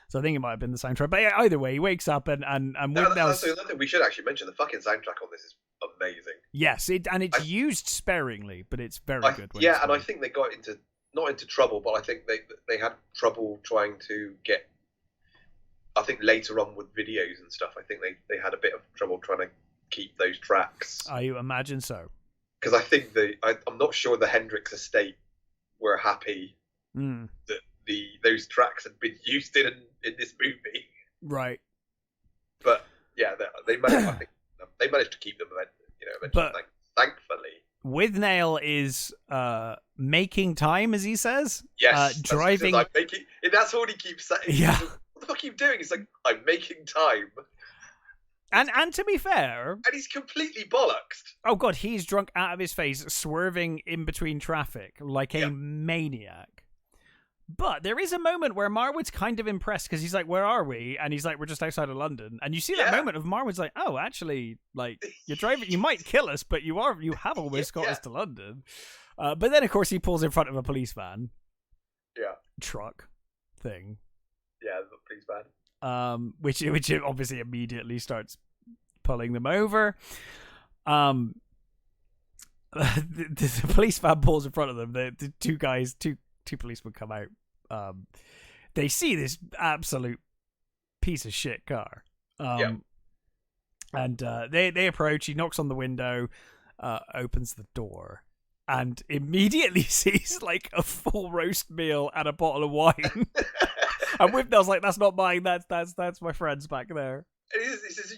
So I think it might have been the soundtrack, but either way, he wakes up and that's the other thing we should actually mention. The fucking soundtrack on this is amazing. Yes, it's used sparingly, but it's very good. And I think they got not into trouble, but I think they had trouble trying to get. I think later on with videos and stuff, I think they had a bit of trouble trying to keep those tracks. I imagine so. Because I think I'm not sure the Hendrix estate were happy that those tracks had been used in this movie. Right. But yeah, they managed. I think they managed to keep them. Eventually, thankfully. Withnail is making time, as he says. Yes, driving. That's what he keeps saying. Yeah. What the fuck are you doing? He's like, I'm making time. And to be fair, and he's completely bollocksed. Oh god, he's drunk out of his face, swerving in between traffic like a maniac. But there is a moment where Marwood's kind of impressed because he's like, "Where are we?" And he's like, "We're just outside of London." And you see that moment of Marwood's like, "Oh, actually, like you're driving. You might kill us, but you have almost got us to London." But then, of course, he pulls in front of a police van. Yeah. Truck thing. Yeah, the police van. Which obviously immediately starts pulling them over. The police van pulls in front of them. The two policemen come out. They see this absolute piece of shit car. And they approach. He knocks on the window, opens the door, and immediately sees like a full roast meal and a bottle of wine. And Withnail's like, "That's not mine. That's my friend's back there." And he says,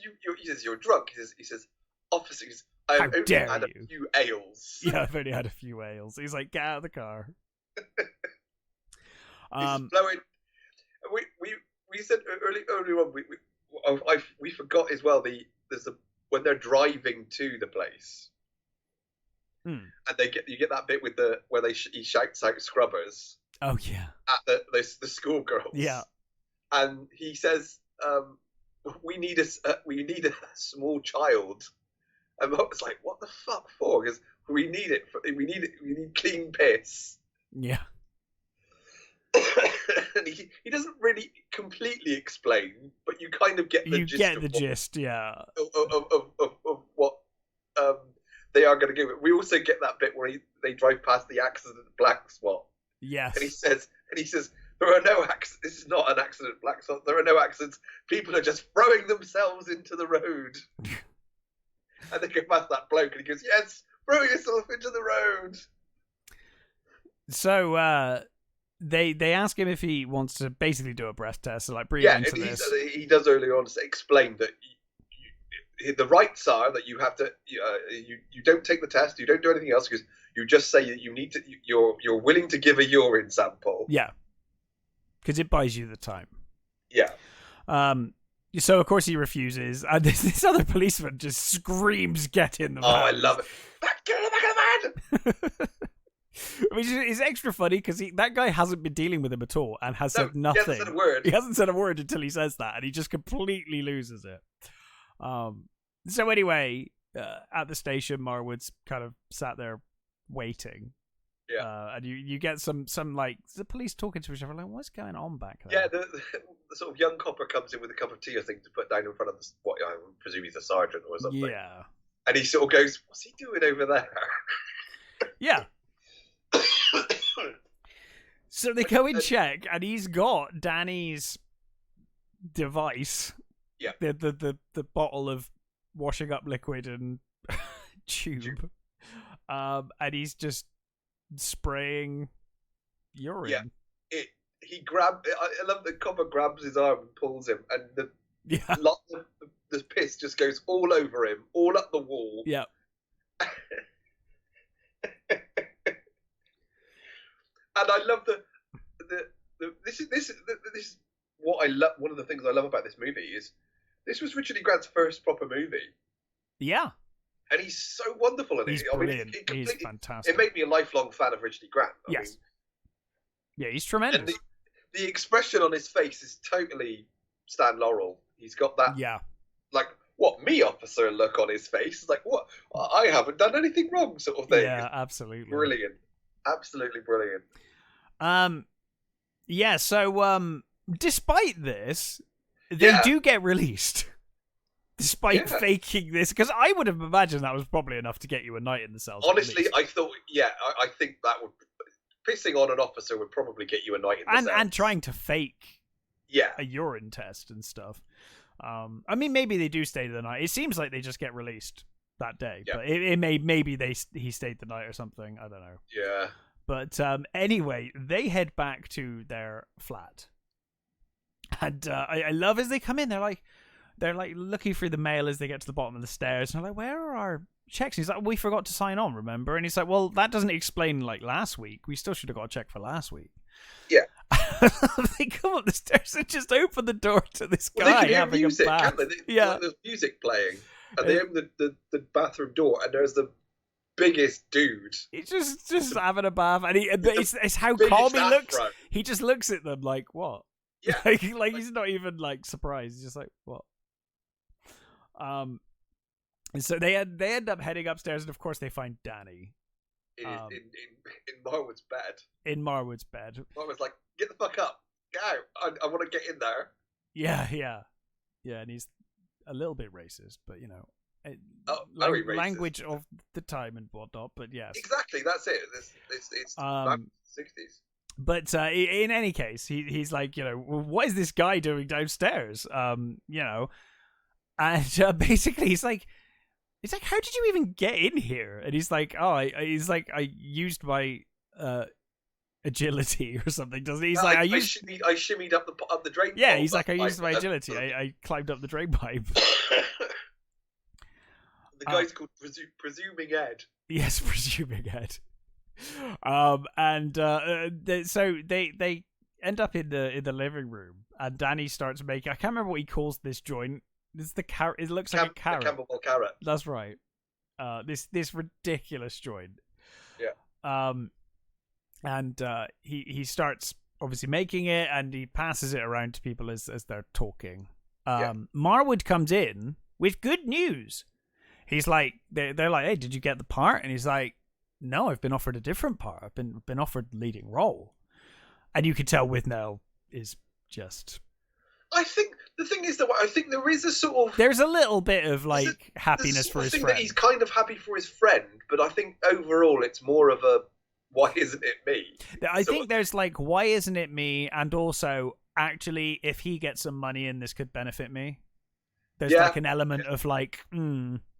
"You're drunk." He says, "Officers, I've only had a few ales." Yeah, I've only had a few ales. He's like, "Get out of the car." Blowing. We said earlier on. We forgot as well. When they're driving to the place, and you get that bit with where he shouts out "Scrubbers." Oh yeah. At the schoolgirls. Yeah. And he says, "We need a small child." And I was like, "What the fuck for?" Because we need it. We need clean piss. Yeah. And he doesn't really completely explain, but you kind of get the gist. Yeah. Of what they are going to give it. We also get that bit where they drive past the accident black spot. Yes. And he says, "There are no accidents. This is not an accident, black spot. There are no accidents. People are just throwing themselves into the road." And they go past that bloke, and he goes, "Yes, throw yourself into the road." So they ask him if he wants to basically do a breath test, so like breathe into this. He does earlier on explain that the rights are that you have to you don't take the test, you don't do anything else, because you just say that you need to. You're willing to give a urine sample. Yeah, because it buys you the time. Yeah. So of course he refuses, and this other policeman just screams, "Get in the van!" Oh, I love it! Get in the back of the van! Which is extra funny because that guy hasn't been dealing with him at all and has said nothing. He hasn't said a word. He hasn't said a word until he says that, and he just completely loses it. So anyway, at the station, Marwood's kind of sat there waiting. Yeah. And you get some like the police talking to each other, like, what's going on back there? Yeah, the sort of young copper comes in with a cup of tea, I think, to put down in front of what I presume he's a sergeant or something. Yeah. And he sort of goes, "What's he doing over there?" Yeah. So they go and check, and he's got Danny's device. Yeah. The bottle of washing up liquid and tube. And he's just spraying urine. Yeah. He grabbed. I love that Copper grabs his arm and pulls him, and the piss just goes all over him, all up the wall. Yeah. And I love this is what I love. One of the things I love about this movie is this was Richard E. Grant's first proper movie. Yeah. And he's so wonderful in it. He's brilliant. He's fantastic. It made me a lifelong fan of Richard E. Grant. Yes. Yeah, he's tremendous. And the expression on his face is totally Stan Laurel. He's got that, like, what, me, officer, look on his face. It's like, what? I haven't done anything wrong, sort of thing. Yeah, absolutely. Brilliant. Absolutely brilliant. Yeah, so, despite this, they do get released. Despite faking this, because I would have imagined that was probably enough to get you a night in the cells. Honestly, I thought, I think that would, pissing on an officer would probably get you a night in the cells. And trying to fake a urine test and stuff. I mean, maybe they do stay the night. It seems like they just get released that day, but maybe he stayed the night or something. I don't know. Yeah. But anyway, they head back to their flat, and I love as they come in. They're like looking through the mail as they get to the bottom of the stairs, and they're like, "Where are our checks?" And he's like, "We forgot to sign on, remember?" And he's like, "Well, that doesn't explain like last week. We still should have got a check for last week." Yeah. They come up the stairs and just open the door to this guy having a bath. Like, there's music playing, and they open the bathroom door, and there's the biggest dude. He's just having a bath, and it's how calm he looks. He just looks at them like, "What?" Yeah. like he's not even like surprised. He's just like, "What?" And so they end up heading upstairs, and of course they find Danny in Marwood's bed. In Marwood's bed. Marwood's like, "Get the fuck up, get out! I want to get in there." Yeah, and he's a little bit racist, but you know, very racist. Language of the time and whatnot. But yes, exactly, that's it. It's 60s. But in any case, he's like, you know, what is this guy doing downstairs? You know. And basically, he's like, how did you even get in here? And he's like, I used my agility or something, doesn't he? He's like, I shimmied up the drain. Yeah, he's like, I used my agility. I climbed up the drain pipe. The guy's called Presuming Ed. Yes, Presuming Ed. So they end up in the living room, and Danny starts making. I can't remember what he calls this joint. It's the carrot. It looks like a carrot. The Campbell carrot. That's right. This ridiculous joint. Yeah. And he starts obviously making it, and he passes it around to people as they're talking. Marwood comes in with good news. He's like, they're like, "Hey, did you get the part?" And he's like, "No, I've been offered a different part. I've been offered leading role." And you could tell Withnail is just. I think the thing is that I think there is a sort of there's a little bit of like happiness for his friend. That he's kind of happy for his friend, but I think overall it's more of a why isn't it me? I think there's like why isn't it me, and also actually if he gets some money in, this could benefit me. There's like an element of like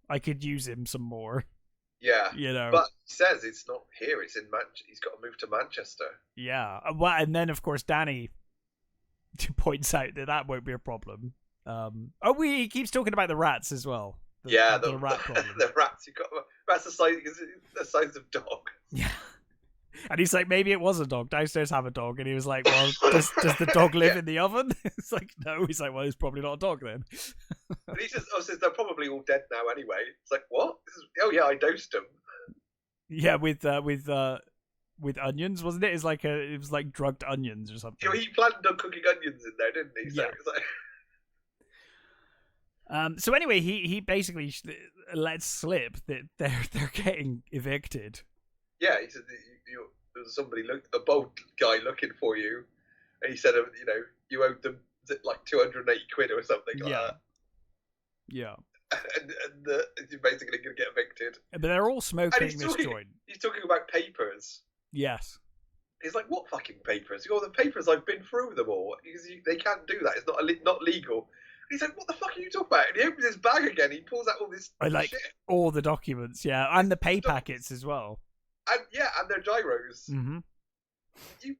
I could use him some more. Yeah, you know. But he says it's not here; it's in Manchester. He's got to move to Manchester. Yeah, well, and then of course Danny points out that won't be a problem. He keeps talking about the rats as well. The rat problem. The rats. You got rats the size of dog. Yeah, and he's like, maybe it was a dog. Downstairs have a dog, and he was like, well, does the dog live in the oven? It's like, no. He's like, well, it's probably not a dog then. And he just says they're probably all dead now anyway. It's like, what? I dosed them. Yeah, with onions, wasn't it? It was like drugged onions or something. He planned on cooking onions in there, didn't he? So yeah. It's like... So anyway, he basically lets slip that they're getting evicted. Yeah, he said there was a bold guy looking for you, and he said, you owed them like 280 quid or something like that. Yeah. you're basically going to get evicted. But they're all smoking this joint. He's talking about papers. Yes. He's like, what fucking papers? You know, the papers, I've been through them all. They can't do that. It's not legal. And he's like, what the fuck are you talking about? And he opens his bag again. He pulls out all this shit. All the documents, yeah. And the pay packets as well. And their gyros. Mm-hmm. You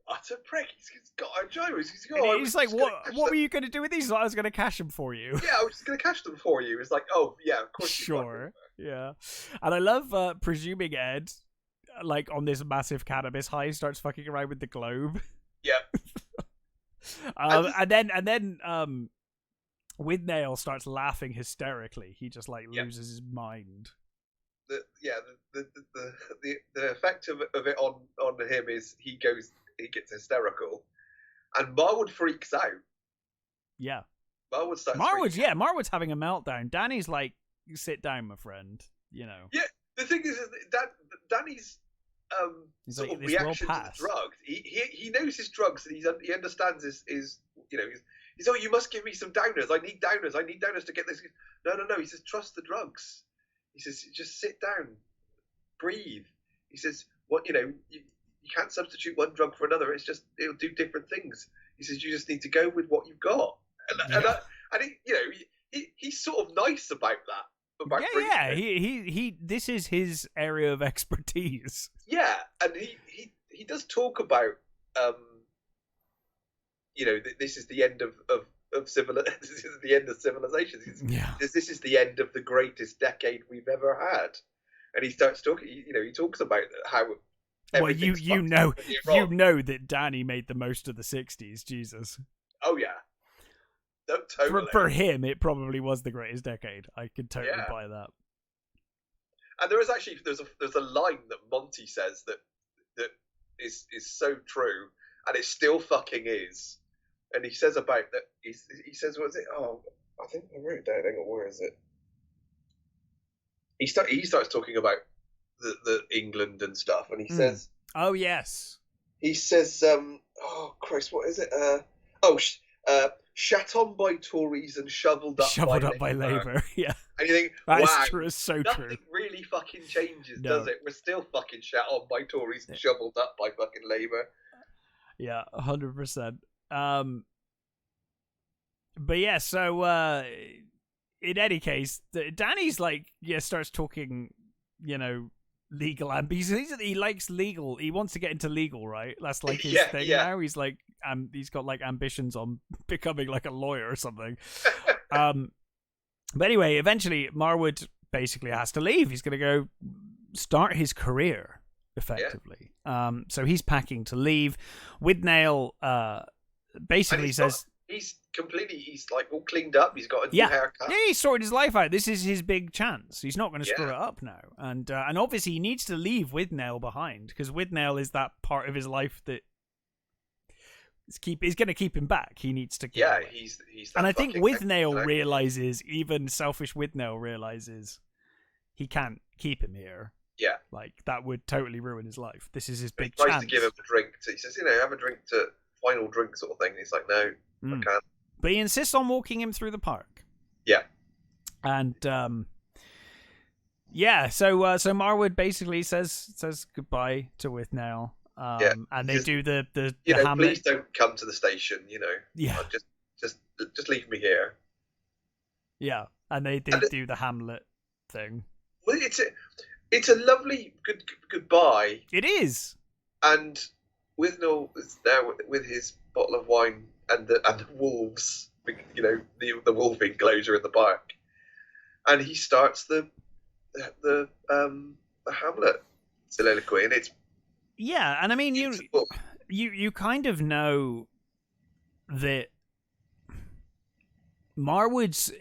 utter prick. He's got our gyros. He's like, what were you going to do with these? I was going to cash them for you. Yeah, I was just going to cash them for you. It's like, oh, yeah, of course. Sure. Yeah. And I love presuming Ed, like on this massive cannabis high, starts fucking around with the globe. Yeah. And then Withnail starts laughing hysterically. He just loses his mind. The effect of it on him is he gets hysterical, and Marwood freaks out. Yeah. Marwood's having a meltdown. Danny's like, sit down, my friend. You know. Yeah. The thing is that Danny's sort of reaction to the drugs. He knows his drugs, and he understands his he's oh, you must give me some downers. I need downers to get this. No. He says, trust the drugs. He says, just sit down, breathe. He says, what you can't substitute one drug for another. It's just it'll do different things. He says, you just need to go with what you've got. And he's sort of nice about that. He this is his area of expertise. Yeah, and he does talk about this is the end of this is the end of civilization. This is the end of the greatest decade we've ever had. And he starts talking. He talks about how. Well, you know that Danny made the most of the '60s. Jesus. Oh yeah. No, totally. For him, it probably was the greatest decade. I could totally buy that. And there is actually there's a line that Monty says that is so true, and it still fucking is. And he says about that. He says, "What is it? Oh, I think I wrote it down. Hang on, where is it?" He starts talking about the England and stuff, and he says, "Oh yes." He says, "Oh Christ, what is it? Shat on by Tories and shoveled up by Labour." Yeah. And you think, that's true. It's so nothing true. really fucking changes, does it? We're still fucking shat on by Tories and shoveled up by fucking Labour. Yeah, 100%. But yeah, so in any case, Danny's starts talking, legal ambitions. He likes legal. He wants to get into legal, right? That's like his thing now. He's like, he's got ambitions on becoming like a lawyer or something. But anyway, eventually Marwood basically has to leave. He's going to go start his career effectively. So he's packing to leave. Withnail basically says he's like all cleaned up. He's got a new haircut. Yeah, he's sorted his life out. This is his big chance. He's not going to screw it up now. And obviously he needs to leave Withnail behind, because Withnail is that part of his life that is going to keep him back. He needs to get away. he's and I think Withnail realizes, even selfish Withnail realizes, he can't keep him here. Yeah. Like, that would totally ruin his life. This is his big chance. He tries to give him a drink. He says, have a drink to final drink sort of thing. And he's like, no, I can't. But he insists on walking him through the park. Yeah. And so Marwood basically says goodbye to Withnail. And they do the Hamlet. Please don't come to the station. Yeah. Just leave me here. Yeah, and they do the Hamlet thing. Well, it's a lovely goodbye. It is. And Withnail is there with his bottle of wine and the wolves. The wolf enclosure in the park, and he starts the Hamlet soliloquy, and it's. Yeah, and I mean, you kind of know that Marwood's,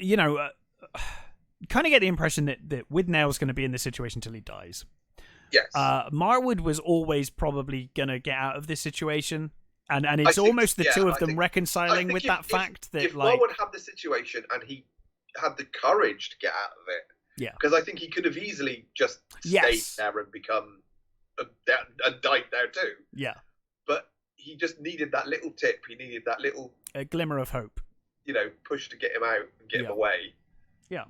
kind of get the impression that Withnail's going to be in this situation till he dies. Yes. Marwood was always probably going to get out of this situation, and it's almost the two of them reconciling with that fact that, if Marwood had the situation and he had the courage to get out of it, because I think he could have easily just stayed there and become. And died there too. Yeah. But he just needed that little tip. He needed that little... A glimmer of hope. Push to get him out and get him away. Yeah.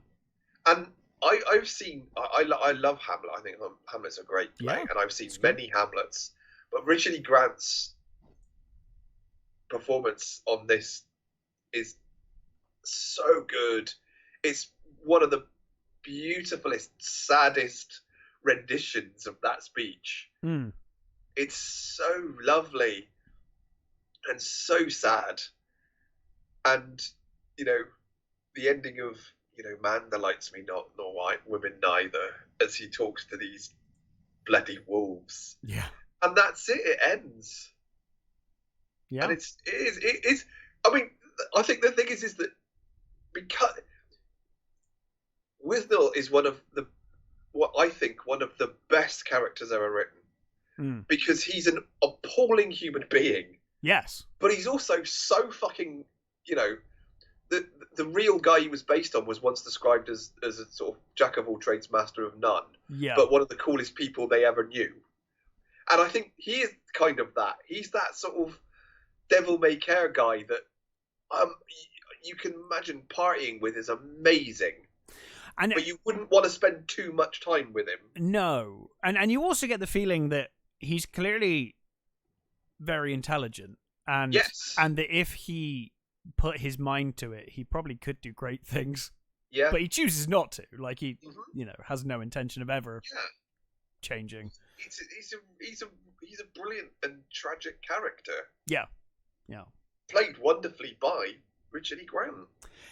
And I've seen I love Hamlet. I think Hamlet's a great play, and I've seen many Hamlets. But Richard E. Grant's performance on this is so good. It's one of the beautifulest, saddest renditions of that speech. It's so lovely and so sad. And, you know, the ending of, you know, man delights me not, nor women neither, as he talks to these bloody wolves. Yeah. And that's it. It ends. Yeah. And it is. I mean, I think the thing is that because Withnail is one of the best characters ever written, because he's an appalling human being. Yes. But he's also so fucking, you know, the real guy he was based on was once described as a sort of jack of all trades, master of none. Yeah. But one of the coolest people they ever knew. And I think he is kind of that. He's that sort of devil-may-care guy that you can imagine partying with is amazing. But you wouldn't want to spend too much time with him. No. And you also get the feeling that he's clearly very intelligent. And, yes. And that if he put his mind to it, he probably could do great things. Yeah. But he chooses not to. Like, he, you know, has no intention of ever changing. He's a brilliant and tragic character. Yeah. Yeah. Played wonderfully by Richard E. Grant.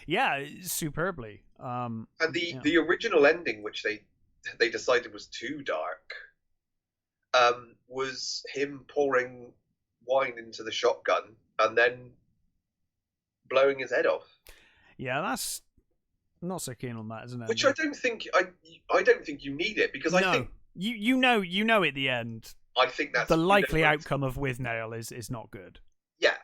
Yeah, superbly. And the original ending, which they decided was too dark, was him pouring wine into the shotgun and then blowing his head off. Yeah, that's not so keen on that, isn't it? Which I don't think you need it, because I think you know at the end. I think that's the likely outcome of Withnail is not good. Yeah.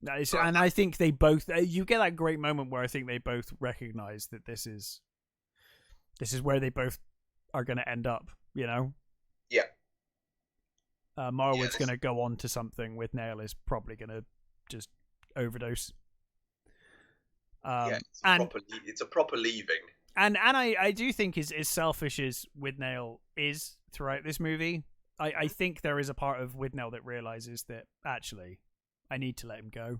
And I think they both. You get that great moment where I think they both recognize that this is where they both are going to end up. You know. Yeah. Marwood's going to go on to something. Withnail is probably going to just overdose. It's a proper leaving. And I do think as selfish as Withnail is throughout this movie, I think there is a part of Withnail that realizes that actually I need to let him go.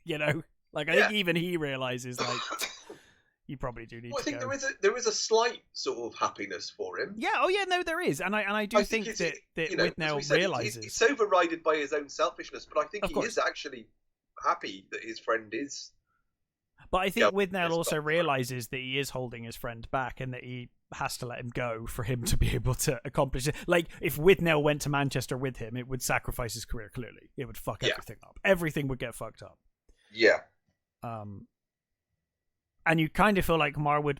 You know, like I think even he realizes like you probably do need to go. I think there is a slight sort of happiness for him. Yeah. Oh yeah. No, there is, and I do think that Withnail realizes it's overridden by his own selfishness, but I think he is actually happy that his friend is. But I think Withnail also realizes that he is holding his friend back and that he has to let him go for him to be able to accomplish it. Like, if Withnail went to Manchester with him, it would sacrifice his career, clearly. It would fuck everything up. Everything would get fucked up. Yeah. And you kind of feel like Marwood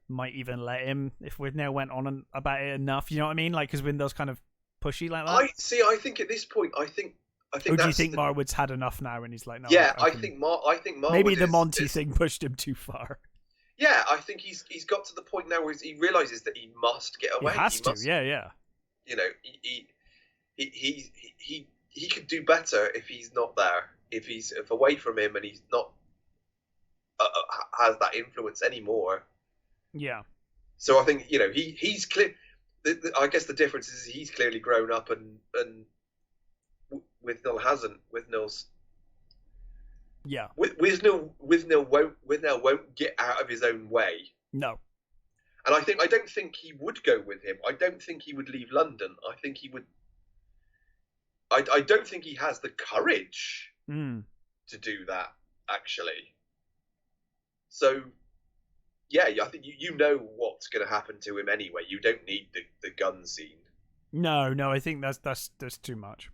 might even let him if Withnail went on about it enough. You know what I mean? Like, because Withnail's kind of pushy like that. I think at this point, I think or do you think Marwood's had enough now and he's like, no? Yeah, I think Marwood maybe the Monty thing pushed him too far. Yeah, I think he's got to the point now where he realizes that he must get away. He has to. Yeah. You know, he could do better if he's not there. If away from him and he's not has that influence anymore. Yeah. So I think he's clear. I guess the difference is he's clearly grown up and Withnail hasn't. Withnail won't get out of his own way. No. And I don't think he would go with him. I don't think he would leave London. I think he would. I don't think he has the courage to do that, actually. So, yeah, I think you know what's going to happen to him anyway. You don't need the gun scene. No, I think that's too much.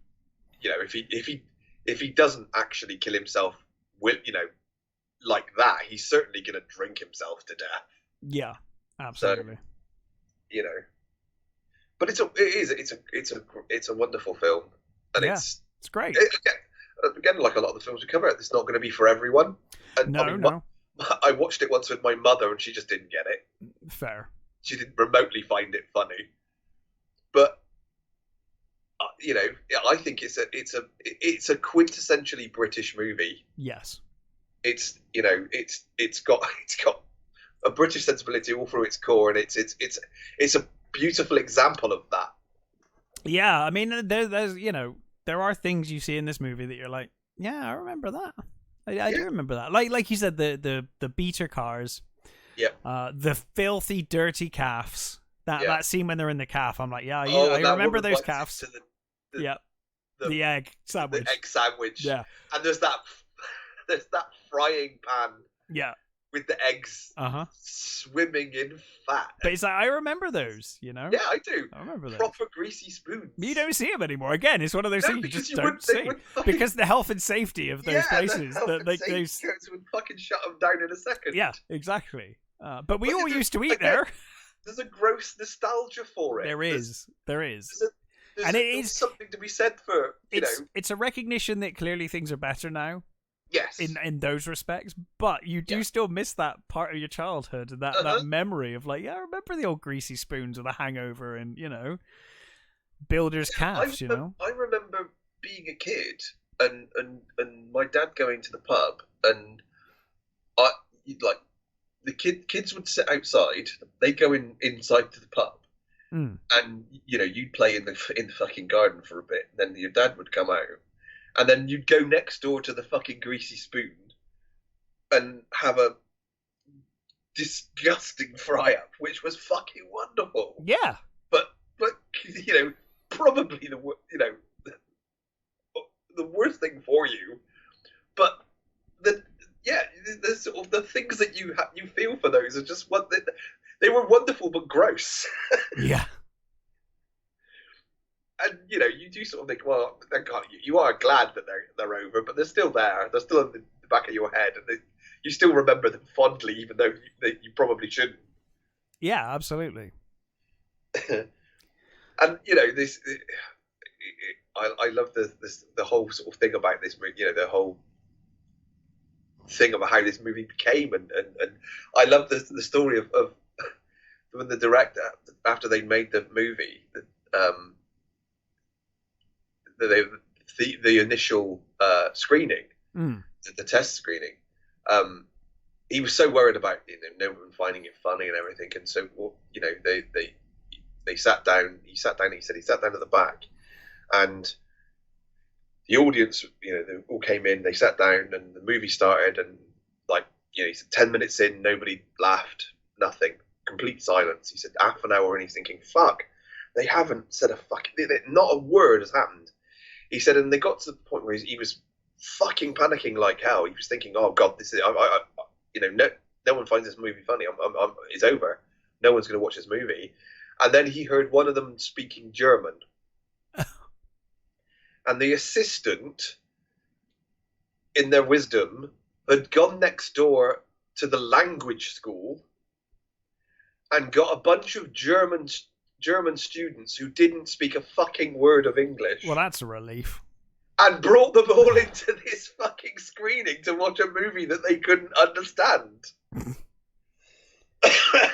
If he doesn't actually kill himself, like that, he's certainly going to drink himself to death. Yeah, absolutely. So, but it's a wonderful film, and it's great. Again, like a lot of the films we cover, it's not going to be for everyone. And no. I watched it once with my mother, and she just didn't get it. Fair. She didn't remotely find it funny, but. I think it's a quintessentially British movie. Yes. It's got a British sensibility all through its core, and it's a beautiful example of that. Yeah, I mean, there's there are things you see in this movie that you're like, yeah, I remember that. I do remember that. Like you said, the beater cars. Yeah. The filthy, dirty calves. That scene when they're in the calf, I'm like, yeah, I remember those calves. The egg sandwich. The egg sandwich. Yeah. And there's that frying pan. Yeah. With the eggs swimming in fat. But it's like, I remember those, Yeah, I do. I remember those. Proper greasy spoons. You don't see them anymore. Again, it's one of those things you just don't see. Because the health and safety of those places. Would fucking shut them down in a second. Yeah, exactly. But we all used to eat there. There's a gross nostalgia for it. There is. There's something to be said for, It's a recognition that clearly things are better now. Yes. In those respects, but you do still miss that part of your childhood and that memory of like, I remember the old greasy spoons with a hangover and builder's calves. I remember being a kid and my dad going to the pub and the kids would sit outside. They go inside to the pub, and you'd play in the fucking garden for a bit. And then your dad would come out. And then you'd go next door to the fucking greasy spoon and have a disgusting fry-up, which was fucking wonderful. Yeah. But probably the worst thing for you. But the sort of the things that you feel for those are just they were wonderful but gross. Yeah. And you do sort of think, well, you are glad that they're over, but they're still there. They're still in the back of your head, and you still remember them fondly, even though you probably shouldn't. Yeah, absolutely. And this, I love the whole sort of thing about this movie. The whole thing about how this movie became, and I love the story of when the director, after they made the movie, the initial screening, the test screening, he was so worried about no one finding it funny and everything, and so they sat down. He sat down. He said he sat down at the back, and the audience, they all came in. They sat down, and the movie started, and he said 10 minutes in, nobody laughed, nothing, complete silence. He said half an hour, and he's thinking, fuck, they haven't said a fucking, not a word has happened. He said, and they got to the point where he was fucking panicking like hell. He was thinking, "Oh God, this is, no one finds this movie funny. It's over. No one's going to watch this movie." And then he heard one of them speaking German, and the assistant, in their wisdom, had gone next door to the language school and got a bunch of German students who didn't speak a fucking word of English. Well, that's a relief. And brought them all into this fucking screening to watch a movie that they couldn't understand.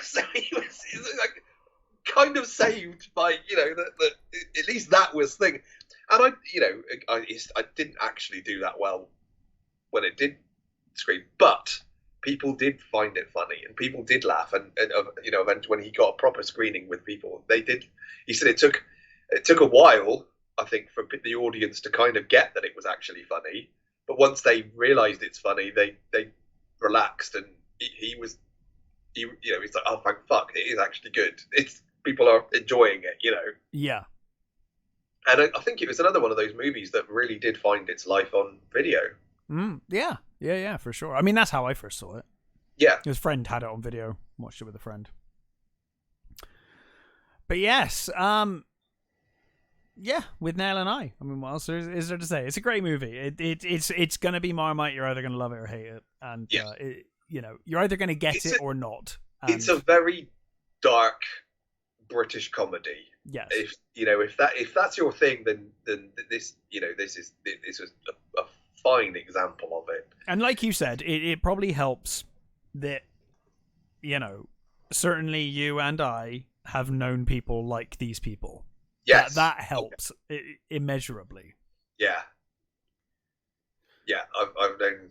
So he was like kind of saved by, at least that was thing. And I didn't actually do that well when it did screen, but people did find it funny, and people did laugh, and when he got a proper screening with people, they did. He said it took a while, I think, for the audience to kind of get that it was actually funny, but once they realised it's funny, they relaxed, and he's like, oh thank fuck, it is actually good. It's people are enjoying it, Yeah. And I think it was another one of those movies that really did find its life on video. Yeah, for sure. I mean, that's how I first saw it. Yeah. His friend had it on video. Watched it with a friend. But yes, Withnail I. I mean, what else is there to say? It's a great movie. It's gonna be Marmite. You're either gonna love it or hate it, and you're either gonna get it or not. And it's a very dark British comedy. Yes. If that's your thing, then this was a fine example of it. And like you said, it probably helps that certainly you and I have known people like these people. Yes, that helps immeasurably. Yeah, I've known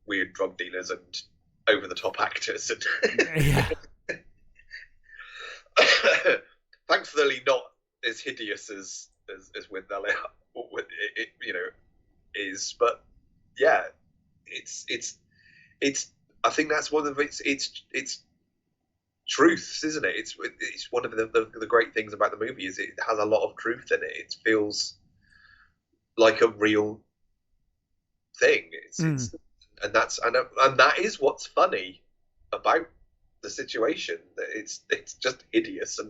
weird drug dealers and over the top actors. And Yeah. thankfully, not as hideous as Withnail it is. But yeah, it's. I think that's one of its truths, isn't it? It's one of the great things about the movie is it has a lot of truth in it. It feels like a real thing. And that is what's funny about the situation. That it's just hideous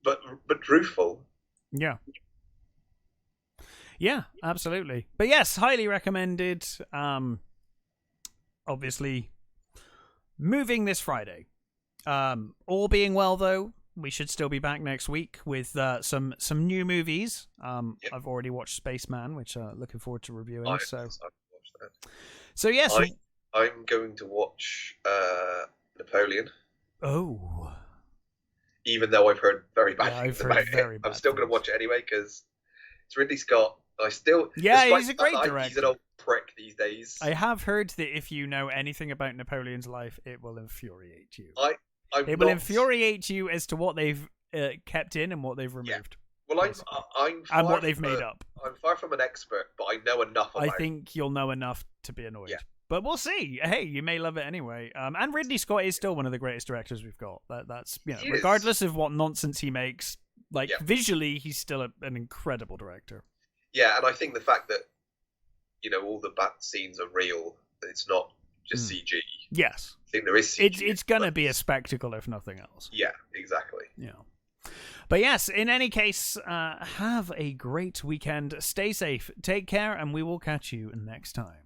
but truthful. Yeah. Yeah, absolutely. But yes, highly recommended. Obviously, moving this Friday. All being well, though, we should still be back next week with some new movies. Yep. I've already watched Spaceman, which looking forward to reviewing. I've watched that. So yes, I'm going to watch Napoleon. Oh. Even though I've heard very bad things about it, I'm still going to watch it anyway because it's Ridley Scott. He's a great director. He's an old prick these days. I have heard that if you know anything about Napoleon's life, it will infuriate you. It will infuriate you as to what they've kept in and what they've removed. Yeah. Well, I'm and what they've made up. I'm far from an expert, but I know enough about I think you'll know enough to be annoyed. Yeah. But we'll see. Hey, you may love it anyway. And Ridley Scott is still one of the greatest directors we've got. That's regardless of what nonsense he makes, visually, he's still an incredible director. Yeah, and I think the fact that all the bat scenes are real, it's not just CG. Yes, I think there is CG. It's gonna be a spectacle if nothing else. Yeah, exactly. Yeah. But yes, in any case, have a great weekend. Stay safe, take care, and we will catch you next time.